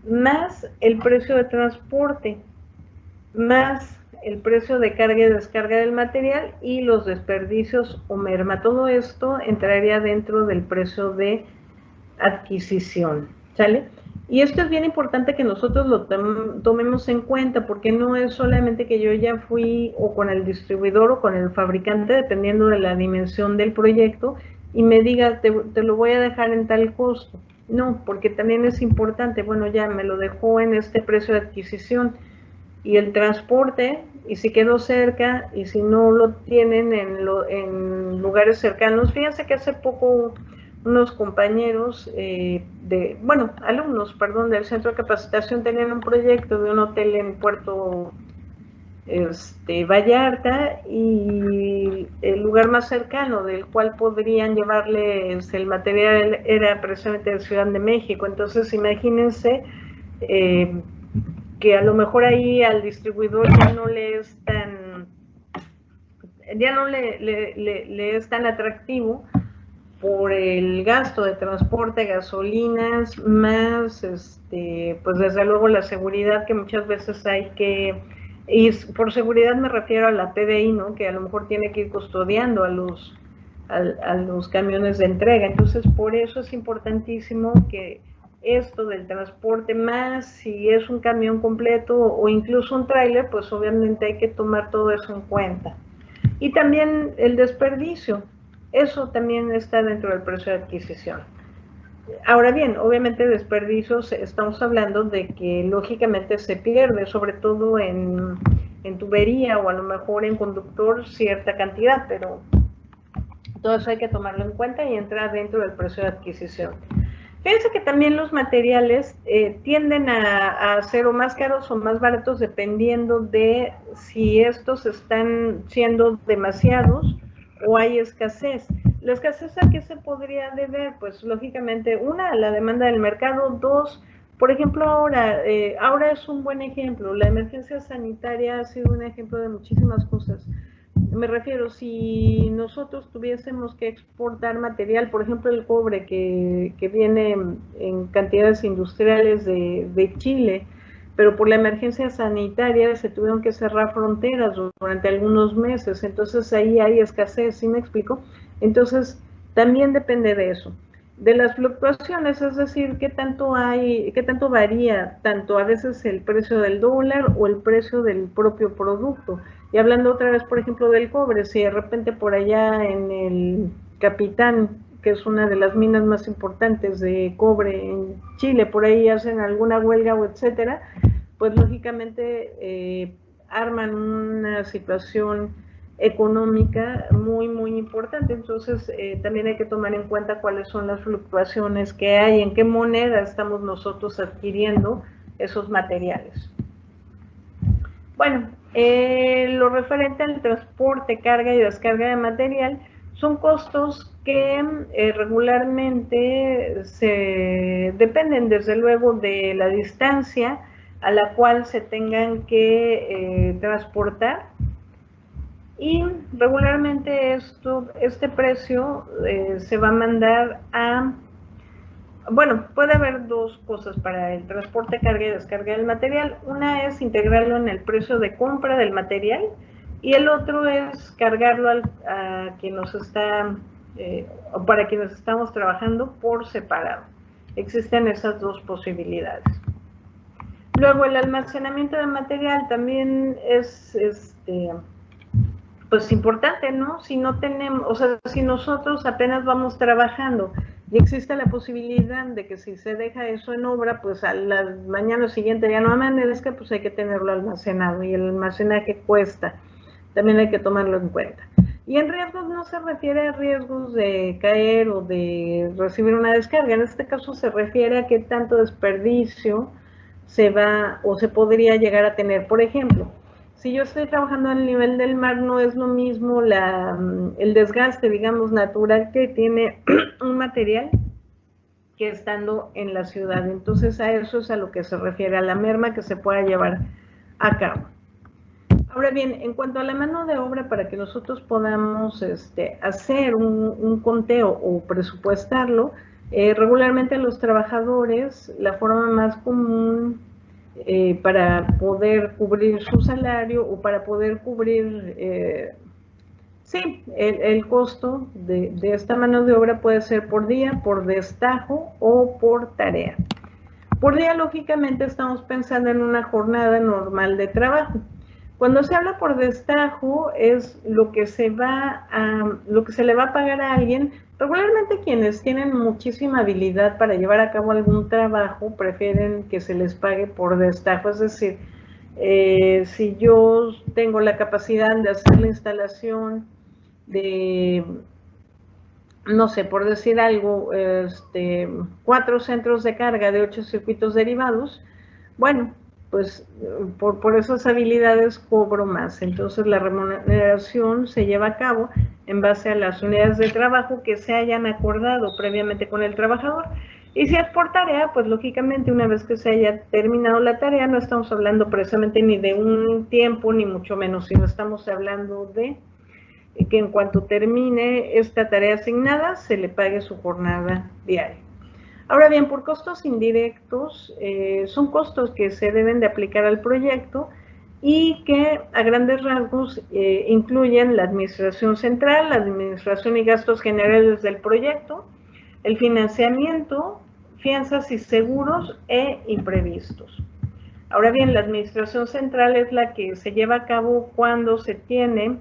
más el precio de transporte, más el precio de carga y descarga del material y los desperdicios o merma. Todo esto entraría dentro del precio de adquisición, ¿sale? Y esto es bien importante que nosotros lo tomemos en cuenta, porque no es solamente que yo ya fui o con el distribuidor o con el fabricante, dependiendo de la dimensión del proyecto, y me diga, te lo voy a dejar en tal costo. No, porque también es importante, bueno, ya me lo dejó en este precio de adquisición, y el transporte, y si quedó cerca, y si no lo tienen en lugares cercanos. Fíjense que hace poco unos compañeros, alumnos, del centro de capacitación tenían un proyecto de un hotel en Puerto Vallarta, y el lugar más cercano del cual podrían llevarles el material era precisamente de Ciudad de México. Entonces imagínense que a lo mejor ahí al distribuidor ya no le es tan atractivo por el gasto de transporte, gasolinas, más pues desde luego la seguridad que muchas veces hay que, y por seguridad me refiero a la PBI, ¿no? Que a lo mejor tiene que ir custodiando a los camiones de entrega. Entonces por eso es importantísimo que esto del transporte, más si es un camión completo o incluso un tráiler, pues obviamente hay que tomar todo eso en cuenta. Y también el desperdicio, eso también está dentro del precio de adquisición. Ahora bien, obviamente desperdicios, estamos hablando de que lógicamente se pierde, sobre todo en tubería o a lo mejor en conductor cierta cantidad, pero todo eso hay que tomarlo en cuenta y entrar dentro del precio de adquisición. Fíjense que también los materiales tienden a ser o más caros o más baratos dependiendo de si estos están siendo demasiados o hay escasez. La escasez, ¿a qué se podría deber? Pues lógicamente, una, la demanda del mercado, dos, por ejemplo, ahora es un buen ejemplo. La emergencia sanitaria ha sido un ejemplo de muchísimas cosas. Me refiero, si nosotros tuviésemos que exportar material, por ejemplo el cobre que viene en cantidades industriales de Chile, pero por la emergencia sanitaria se tuvieron que cerrar fronteras durante algunos meses, entonces ahí hay escasez, ¿sí me explico? Entonces también depende de eso, de las fluctuaciones, es decir, qué tanto varía, tanto a veces el precio del dólar o el precio del propio producto. Y hablando otra vez, por ejemplo, del cobre, si de repente por allá en el Capitán, que es una de las minas más importantes de cobre en Chile, por ahí hacen alguna huelga o etcétera, pues lógicamente arman una situación económica muy, muy importante. Entonces, también hay que tomar en cuenta cuáles son las fluctuaciones que hay, en qué moneda estamos nosotros adquiriendo esos materiales. Bueno, lo referente al transporte, carga y descarga de material son costos que regularmente dependen desde luego de la distancia a la cual se tengan que transportar, y regularmente este precio se va a mandar a... Bueno, puede haber dos cosas para el transporte, carga y descarga del material. Una es integrarlo en el precio de compra del material y el otro es cargarlo a quien nos está, o para quienes estamos trabajando por separado. Existen esas dos posibilidades. Luego, el almacenamiento de material también es pues importante, ¿no? Si no tenemos, o sea, si nosotros apenas vamos trabajando y existe la posibilidad de que si se deja eso en obra, pues a la mañana siguiente ya no amanezca, pues hay que tenerlo almacenado, y el almacenaje cuesta, también hay que tomarlo en cuenta. Y en riesgos no se refiere a riesgos de caer o de recibir una descarga, en este caso se refiere a qué tanto desperdicio se va o se podría llegar a tener. Por ejemplo, si yo estoy trabajando al nivel del mar, no es lo mismo el desgaste, digamos, natural que tiene un material que estando en la ciudad. Entonces, a eso es a lo que se refiere, a la merma que se pueda llevar a cabo. Ahora bien, en cuanto a la mano de obra, para que nosotros podamos hacer un conteo o presupuestarlo, regularmente los trabajadores, la forma más común para poder cubrir su salario o para poder cubrir, el costo de esta mano de obra puede ser por día, por destajo o por tarea. Por día, lógicamente, estamos pensando en una jornada normal de trabajo. Cuando se habla por destajo es lo que se le va a pagar a alguien. Regularmente quienes tienen muchísima habilidad para llevar a cabo algún trabajo prefieren que se les pague por destajo, es decir, si yo tengo la capacidad de hacer la instalación de, no sé, por decir algo, 4 centros de carga de 8 circuitos derivados, bueno, pues por esas habilidades cobro más. Entonces la remuneración se lleva a cabo en base a las unidades de trabajo que se hayan acordado previamente con el trabajador. Y si es por tarea, pues lógicamente una vez que se haya terminado la tarea, no estamos hablando precisamente ni de un tiempo, ni mucho menos, sino estamos hablando de que en cuanto termine esta tarea asignada, se le pague su jornada diaria. Ahora bien, por costos indirectos, son costos que se deben de aplicar al proyecto y que a grandes rasgos incluyen la administración central, la administración y gastos generales del proyecto, el financiamiento, fianzas y seguros e imprevistos. Ahora bien, la administración central es la que se lleva a cabo cuando se tiene,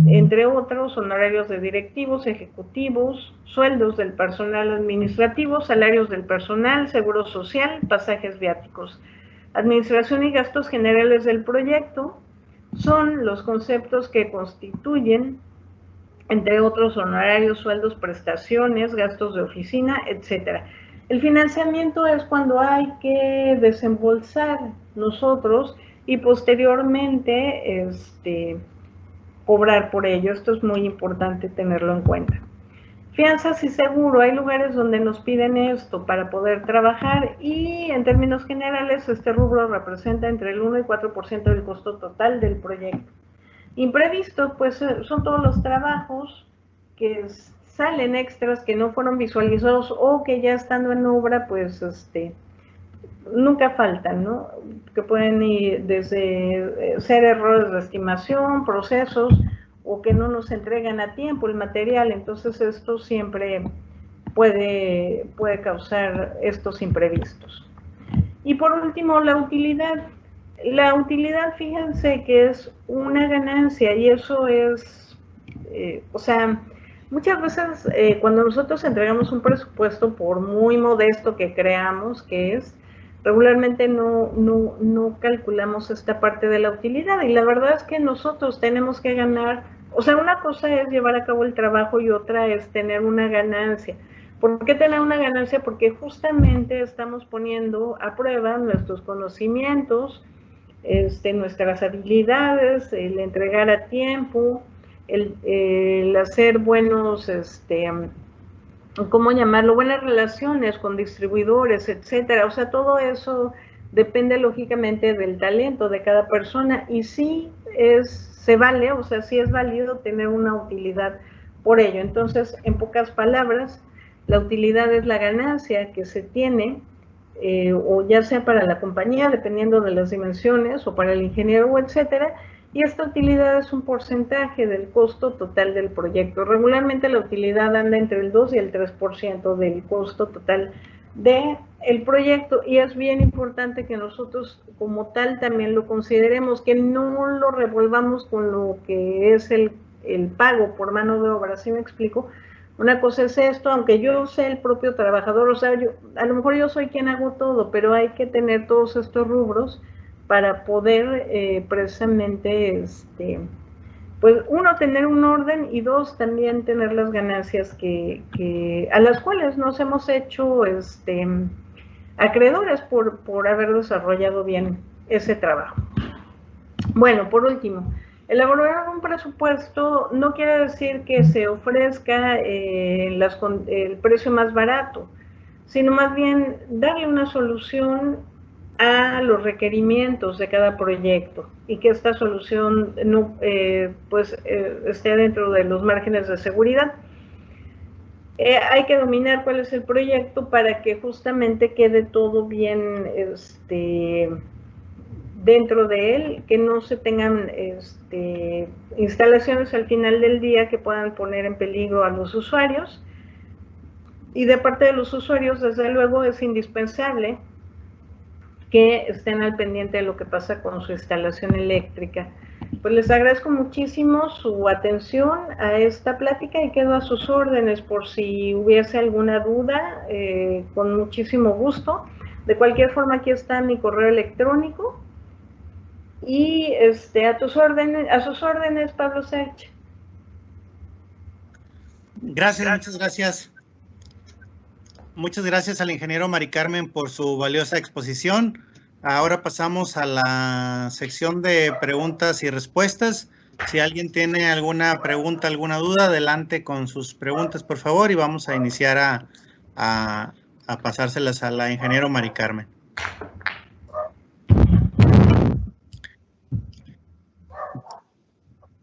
entre otros, honorarios de directivos, ejecutivos, sueldos del personal administrativo, salarios del personal, seguro social, pasajes viáticos. Administración y gastos generales del proyecto son los conceptos que constituyen, entre otros, honorarios, sueldos, prestaciones, gastos de oficina, etcétera. El financiamiento es cuando hay que desembolsar nosotros y posteriormente cobrar por ello. Esto es muy importante tenerlo en cuenta. Fianzas y seguro, hay lugares donde nos piden esto para poder trabajar y en términos generales este rubro representa entre el 1 y 4% del costo total del proyecto. Imprevisto, pues son todos los trabajos que salen extras que no fueron visualizados o que ya estando en obra, pues nunca faltan, ¿no? Que pueden ir desde ser errores de estimación, procesos, o que no nos entregan a tiempo el material. Entonces esto siempre puede causar estos imprevistos. Y por último, la utilidad. La utilidad, fíjense que es una ganancia y eso es, o sea, muchas veces cuando nosotros entregamos un presupuesto, por muy modesto que creamos que es, regularmente no calculamos esta parte de la utilidad y la verdad es que nosotros tenemos que ganar, o sea, una cosa es llevar a cabo el trabajo y otra es tener una ganancia. ¿Por qué tener una ganancia? Porque justamente estamos poniendo a prueba nuestros conocimientos, nuestras habilidades, el entregar a tiempo, el hacer buenos, ¿cómo llamarlo? Buenas relaciones con distribuidores, etcétera. O sea, todo eso depende lógicamente del talento de cada persona y sí se vale, o sea, sí es válido tener una utilidad por ello. Entonces, en pocas palabras, la utilidad es la ganancia que se tiene o ya sea para la compañía, dependiendo de las dimensiones, o para el ingeniero, etcétera, y esta utilidad es un porcentaje del costo total del proyecto. Regularmente la utilidad anda entre el 2 y el 3% del costo total del proyecto, y es bien importante que nosotros como tal también lo consideremos, que no lo revolvamos con lo que es el pago por mano de obra, ¿sí me explico? Una cosa es esto, aunque yo sea el propio trabajador, o sea, a lo mejor yo soy quien hago todo, pero hay que tener todos estos rubros para poder precisamente, pues uno, tener un orden y dos, también tener las ganancias a las cuales nos hemos hecho acreedores por haber desarrollado bien ese trabajo. Bueno, por último, elaborar un presupuesto no quiere decir que se ofrezca el precio más barato, sino más bien darle una solución a los requerimientos de cada proyecto y que esta solución no, esté dentro de los márgenes de seguridad. Hay que dominar cuál es el proyecto para que justamente quede todo bien dentro de él, que no se tengan instalaciones al final del día que puedan poner en peligro a los usuarios. Y de parte de los usuarios, desde luego, es indispensable que estén al pendiente de lo que pasa con su instalación eléctrica. Pues les agradezco muchísimo su atención a esta plática y quedo a sus órdenes por si hubiese alguna duda, con muchísimo gusto. De cualquier forma, aquí está mi correo electrónico. Y a sus órdenes, Pablo Serge. Gracias, muchas gracias. Muchas gracias al ingeniero Mari Carmen por su valiosa exposición. Ahora pasamos a la sección de preguntas y respuestas. Si alguien tiene alguna pregunta, alguna duda, adelante con sus preguntas, por favor, y vamos a iniciar a pasárselas a la ingeniero Mari Carmen.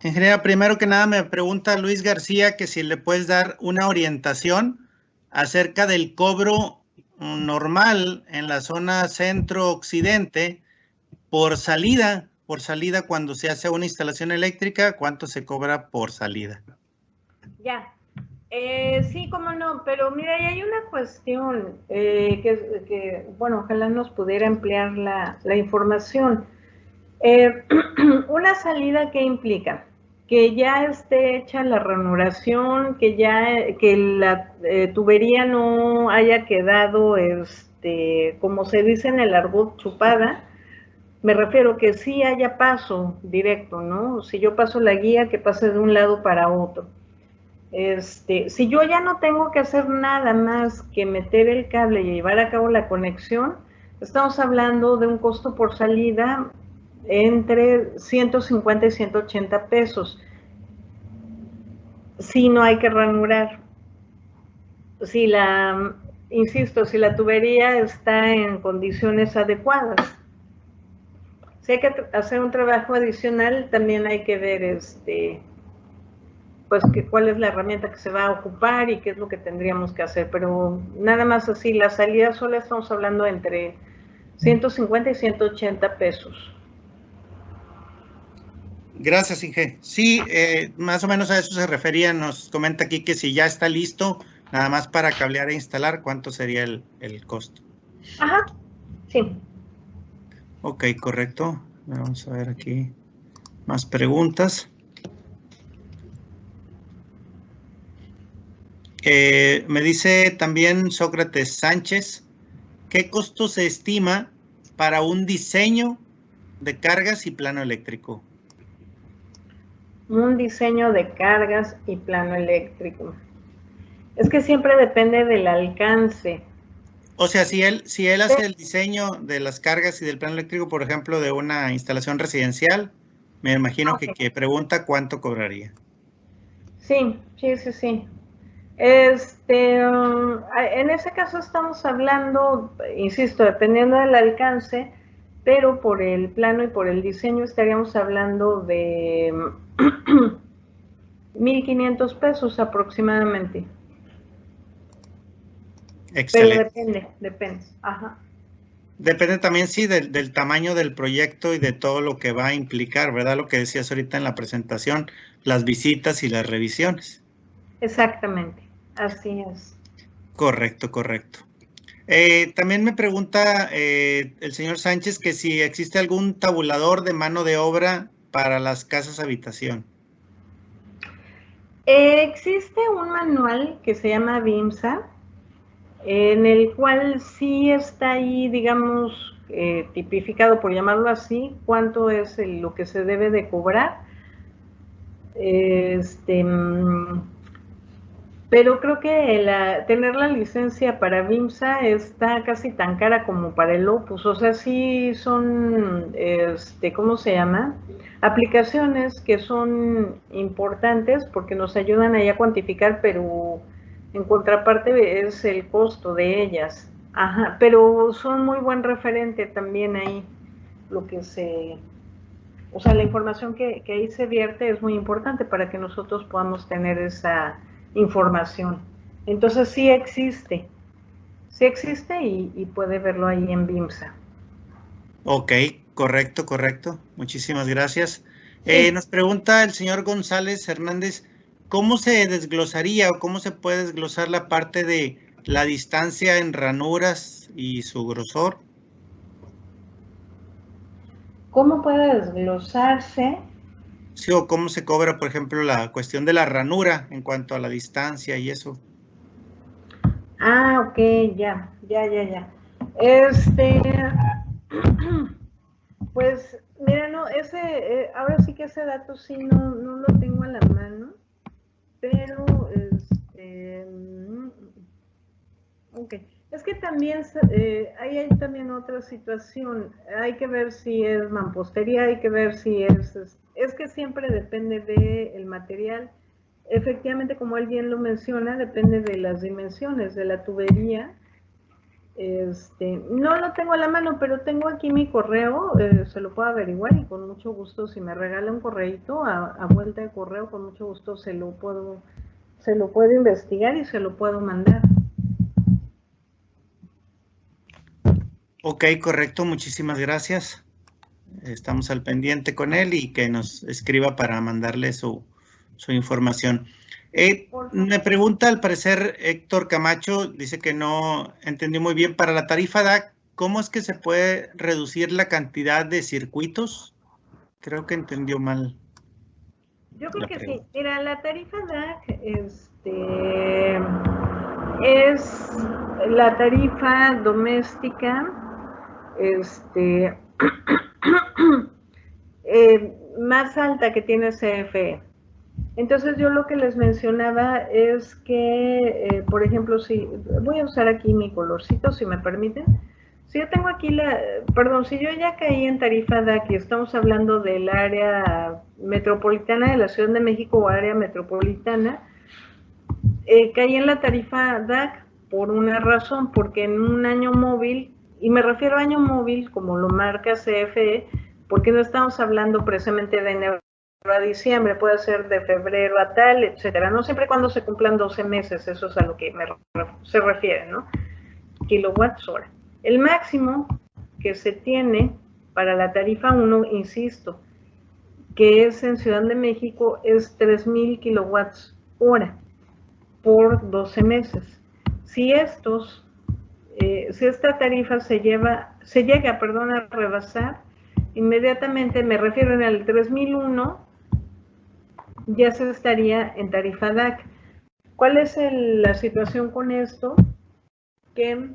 Ingeniera, primero que nada me pregunta Luis García que si le puedes dar una orientación acerca del cobro normal en la zona centro-occidente por salida cuando se hace una instalación eléctrica, ¿cuánto se cobra por salida? Ya, Sí, cómo no, pero mira, ahí hay una cuestión bueno, ojalá nos pudiera ampliar la información. Una salida que implica que ya esté hecha la ranuración, que la tubería no haya quedado, como se dice en el argot, chupada. Me refiero que sí haya paso directo, ¿no? Si yo paso la guía, que pase de un lado para otro. Si yo ya no tengo que hacer nada más que meter el cable y llevar a cabo la conexión, estamos hablando de un costo por salida entre 150 y 180 pesos. Si no hay que ranurar. Insisto, si la tubería está en condiciones adecuadas. Si hay que hacer un trabajo adicional, también hay que ver pues cuál es la herramienta que se va a ocupar y qué es lo que tendríamos que hacer, pero nada más así, la salida sola estamos hablando entre 150 y 180 pesos. Gracias, Inge. Sí, más o menos a eso se refería. Nos comenta aquí que si ya está listo, nada más para cablear e instalar, ¿cuánto sería el costo? Ajá, sí. Ok, correcto. Vamos a ver aquí más preguntas. Me dice también Sócrates Sánchez, ¿qué costo se estima para un diseño de cargas y plano eléctrico? Un diseño de cargas y plano eléctrico. Es que siempre depende del alcance. O sea, si él hace el diseño de las cargas y del plano eléctrico, por ejemplo, de una instalación residencial, me imagino que pregunta cuánto cobraría. Sí. En ese caso estamos hablando, insisto, dependiendo del alcance, pero por el plano y por el diseño estaríamos hablando de 1,500 pesos aproximadamente. Excelente. Pero depende. Ajá. Depende también, sí, del tamaño del proyecto y de todo lo que va a implicar, ¿verdad? Lo que decías ahorita en la presentación, las visitas y las revisiones. Exactamente, así es. Correcto. También me pregunta el señor Sánchez que si existe algún tabulador de mano de obra para las casas habitación. Existe un manual que se llama BIMSA, en el cual sí está ahí, digamos, tipificado, por llamarlo así, cuánto es lo que se debe de cobrar. Pero creo que tener la licencia para BIMSA está casi tan cara como para el Opus. O sea, sí son, ¿cómo se llama? Aplicaciones que son importantes porque nos ayudan ahí a cuantificar, pero en contraparte es el costo de ellas. Ajá, pero son muy buen referente también ahí. O sea, la información que ahí se vierte es muy importante para que nosotros podamos tener esa información. Entonces sí existe y puede verlo ahí en BIMSA. Ok, correcto. Muchísimas gracias. Sí. Nos pregunta el señor González Hernández, ¿cómo se desglosaría o cómo se puede desglosar la parte de la distancia en ranuras y su grosor? ¿Cómo puede desglosarse? Sí, o cómo se cobra, por ejemplo, la cuestión de la ranura en cuanto a la distancia y eso. Ah, ok, ya. Pues, mira, no, ahora sí que ese dato sí no lo tengo a la mano, pero, ok. Es que también ahí hay también otra situación. Hay que ver si es mampostería, hay que ver si es que siempre depende del material. Efectivamente, como él bien lo menciona, depende de las dimensiones de la tubería. No lo tengo a la mano, pero tengo aquí mi correo, se lo puedo averiguar y con mucho gusto, si me regala un correíto a vuelta de correo, con mucho gusto se lo puedo investigar y se lo puedo mandar. Ok, correcto, muchísimas gracias. Estamos al pendiente con él y que nos escriba para mandarle su información. Me pregunta, al parecer, Héctor Camacho, dice que no entendió muy bien, para la tarifa DAC, ¿cómo es que se puede reducir la cantidad de circuitos? Creo que entendió mal. Yo creo que sí. Mira, la tarifa DAC es la tarifa doméstica más alta que tiene CFE. Entonces yo lo que les mencionaba es que, por ejemplo, si voy a usar aquí mi colorcito, si me permiten. Si yo tengo aquí si yo ya caí en tarifa DAC y estamos hablando del área metropolitana de la Ciudad de México o área metropolitana, caí en la tarifa DAC por una razón, porque en un año móvil, y me refiero a año móvil como lo marca CFE, porque no estamos hablando precisamente de enero a diciembre, puede ser de febrero a tal, etcétera, no siempre cuando se cumplan 12 meses, eso es a lo que se refiere, ¿no? Kilowatts hora. El máximo que se tiene para la tarifa 1, insisto, que es en Ciudad de México, es 3,000 kilowatts hora por 12 meses. Si esta tarifa se llega a rebasar, inmediatamente, me refiero en el 3001, ya se estaría en tarifa DAC. ¿Cuál es la situación con esto? Que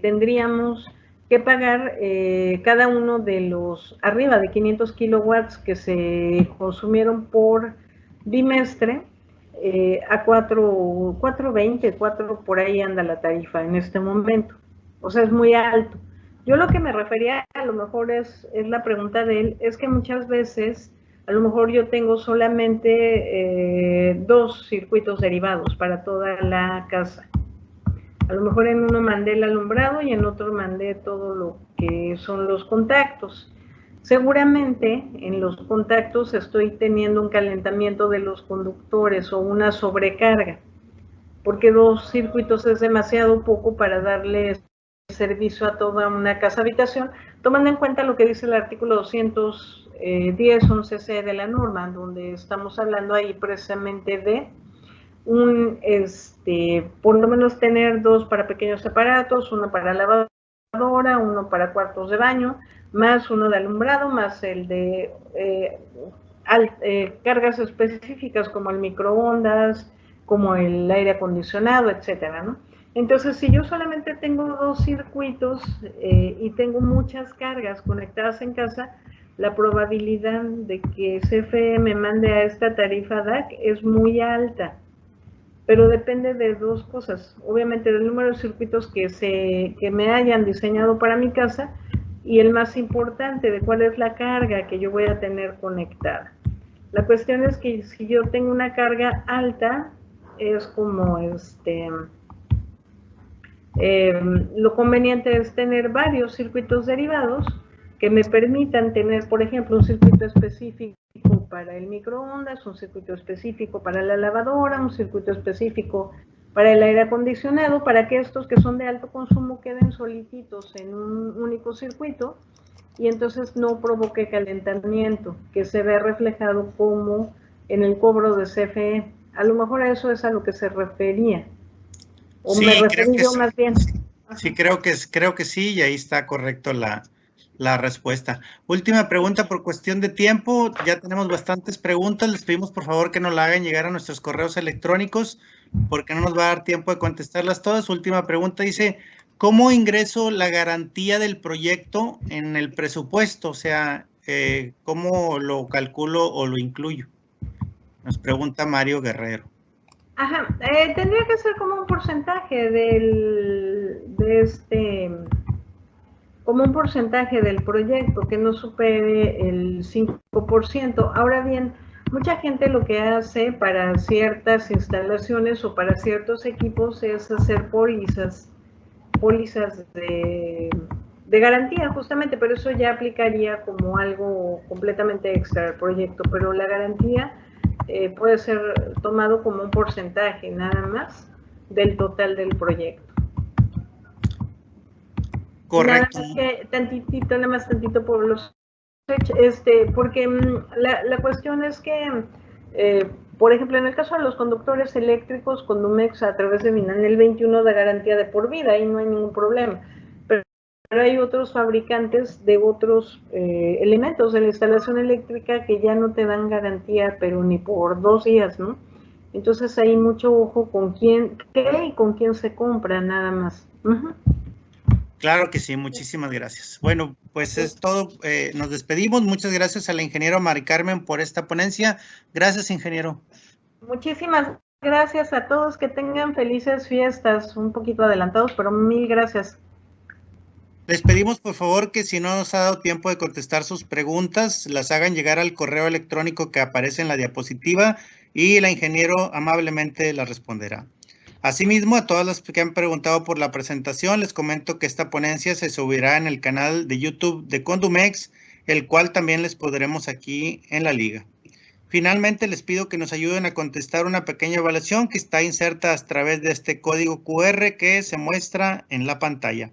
tendríamos que pagar cada uno de los arriba de 500 kilowatts que se consumieron por bimestre, a 4.20, 4 por ahí anda la tarifa en este momento. O sea, es muy alto. Yo lo que me refería, a lo mejor es la pregunta de él, es que muchas veces, a lo mejor yo tengo solamente 2 circuitos derivados para toda la casa. A lo mejor en uno mandé el alumbrado y en otro mandé todo lo que son los contactos. Seguramente en los contactos estoy teniendo un calentamiento de los conductores o una sobrecarga, porque 2 circuitos es demasiado poco para darle servicio a toda una casa habitación, tomando en cuenta lo que dice el artículo 210 11C de la norma, donde estamos hablando ahí precisamente de por lo menos tener 2 para pequeños aparatos, 1 para lavadora, 1 para cuartos de baño, más 1 de alumbrado, más el de cargas específicas como el microondas, como el aire acondicionado, etcétera, ¿no? Entonces, si yo solamente tengo 2 circuitos y tengo muchas cargas conectadas en casa, la probabilidad de que CFE me mande a esta tarifa DAC es muy alta. Pero depende de 2 cosas, obviamente del número de circuitos que me hayan diseñado para mi casa, y el más importante, de cuál es la carga que yo voy a tener conectada. La cuestión es que si yo tengo una carga alta, es como lo conveniente es tener varios circuitos derivados que me permitan tener, por ejemplo, un circuito específico para el microondas, un circuito específico para la lavadora, un circuito específico para el aire acondicionado, para que estos que son de alto consumo queden solititos en un único circuito y entonces no provoque calentamiento, que se ve reflejado como en el cobro de CFE. A lo mejor a eso es a lo que se refería. O sí, me referí yo más bien. Sí, creo que sí, y ahí está correcto la respuesta. Última pregunta por cuestión de tiempo. Ya tenemos bastantes preguntas. Les pedimos por favor que nos la hagan llegar a nuestros correos electrónicos porque no nos va a dar tiempo de contestarlas todas. Última pregunta dice, ¿cómo ingreso la garantía del proyecto en el presupuesto? O sea, ¿cómo lo calculo o lo incluyo? Nos pregunta Mario Guerrero. Ajá, tendría que ser como un porcentaje como un porcentaje del proyecto que no supere el 5%. Ahora bien, mucha gente lo que hace para ciertas instalaciones o para ciertos equipos es hacer pólizas de garantía justamente, pero eso ya aplicaría como algo completamente extra al proyecto, pero la garantía puede ser tomado como un porcentaje nada más del total del proyecto. Correcto. Nada más que tantito por los porque la cuestión es que Por ejemplo, en el caso de los conductores eléctricos, Condumex a través de Vinanel 21 da garantía de por vida, ahí no hay ningún problema. Pero hay otros fabricantes de otros elementos de la instalación eléctrica que ya no te dan garantía, pero ni por 2 días, ¿no? Entonces hay mucho ojo con quién, qué y con quién se compra, nada más. Claro que sí, muchísimas gracias. Bueno, pues es todo. Nos despedimos. Muchas gracias a la ingeniero Mari Carmen por esta ponencia. Gracias, ingeniero. Muchísimas gracias a todos. Que tengan felices fiestas. Un poquito adelantados, pero mil gracias. Les pedimos, por favor, que si no nos ha dado tiempo de contestar sus preguntas, las hagan llegar al correo electrónico que aparece en la diapositiva y el ingeniero amablemente las responderá. Asimismo, a todas las que han preguntado por la presentación, les comento que esta ponencia se subirá en el canal de YouTube de Condumex, el cual también les pondremos aquí en la liga. Finalmente, les pido que nos ayuden a contestar una pequeña evaluación que está inserta a través de este código QR que se muestra en la pantalla.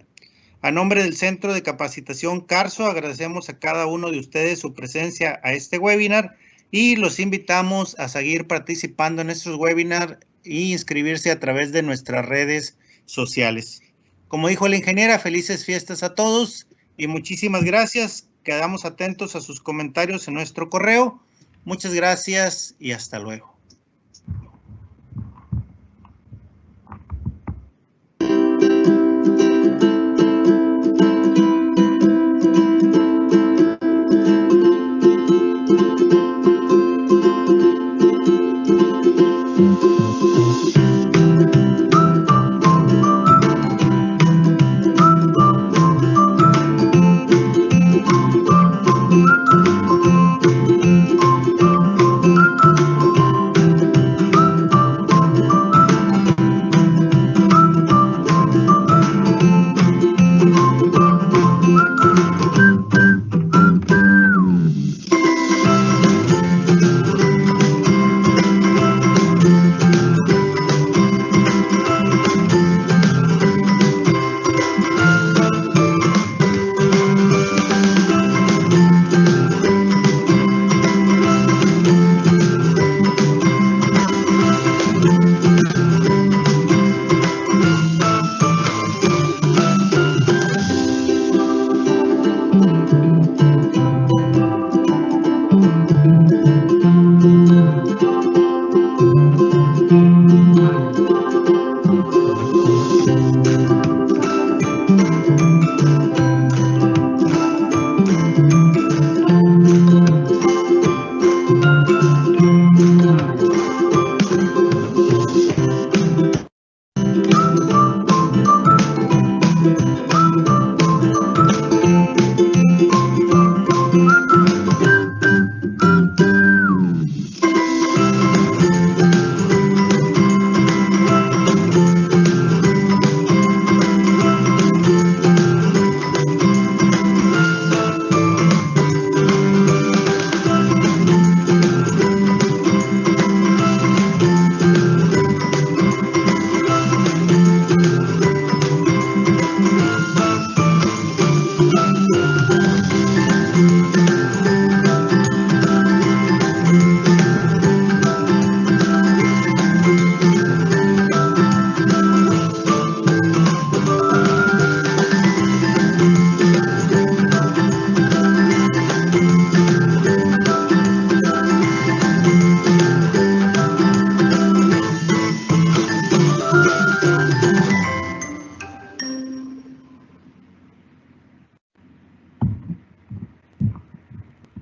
A nombre del Centro de Capacitación Carso, agradecemos a cada uno de ustedes su presencia a este webinar y los invitamos a seguir participando en estos webinars y inscribirse a través de nuestras redes sociales. Como dijo la ingeniera, felices fiestas a todos y muchísimas gracias. Quedamos atentos a sus comentarios en nuestro correo. Muchas gracias y hasta luego.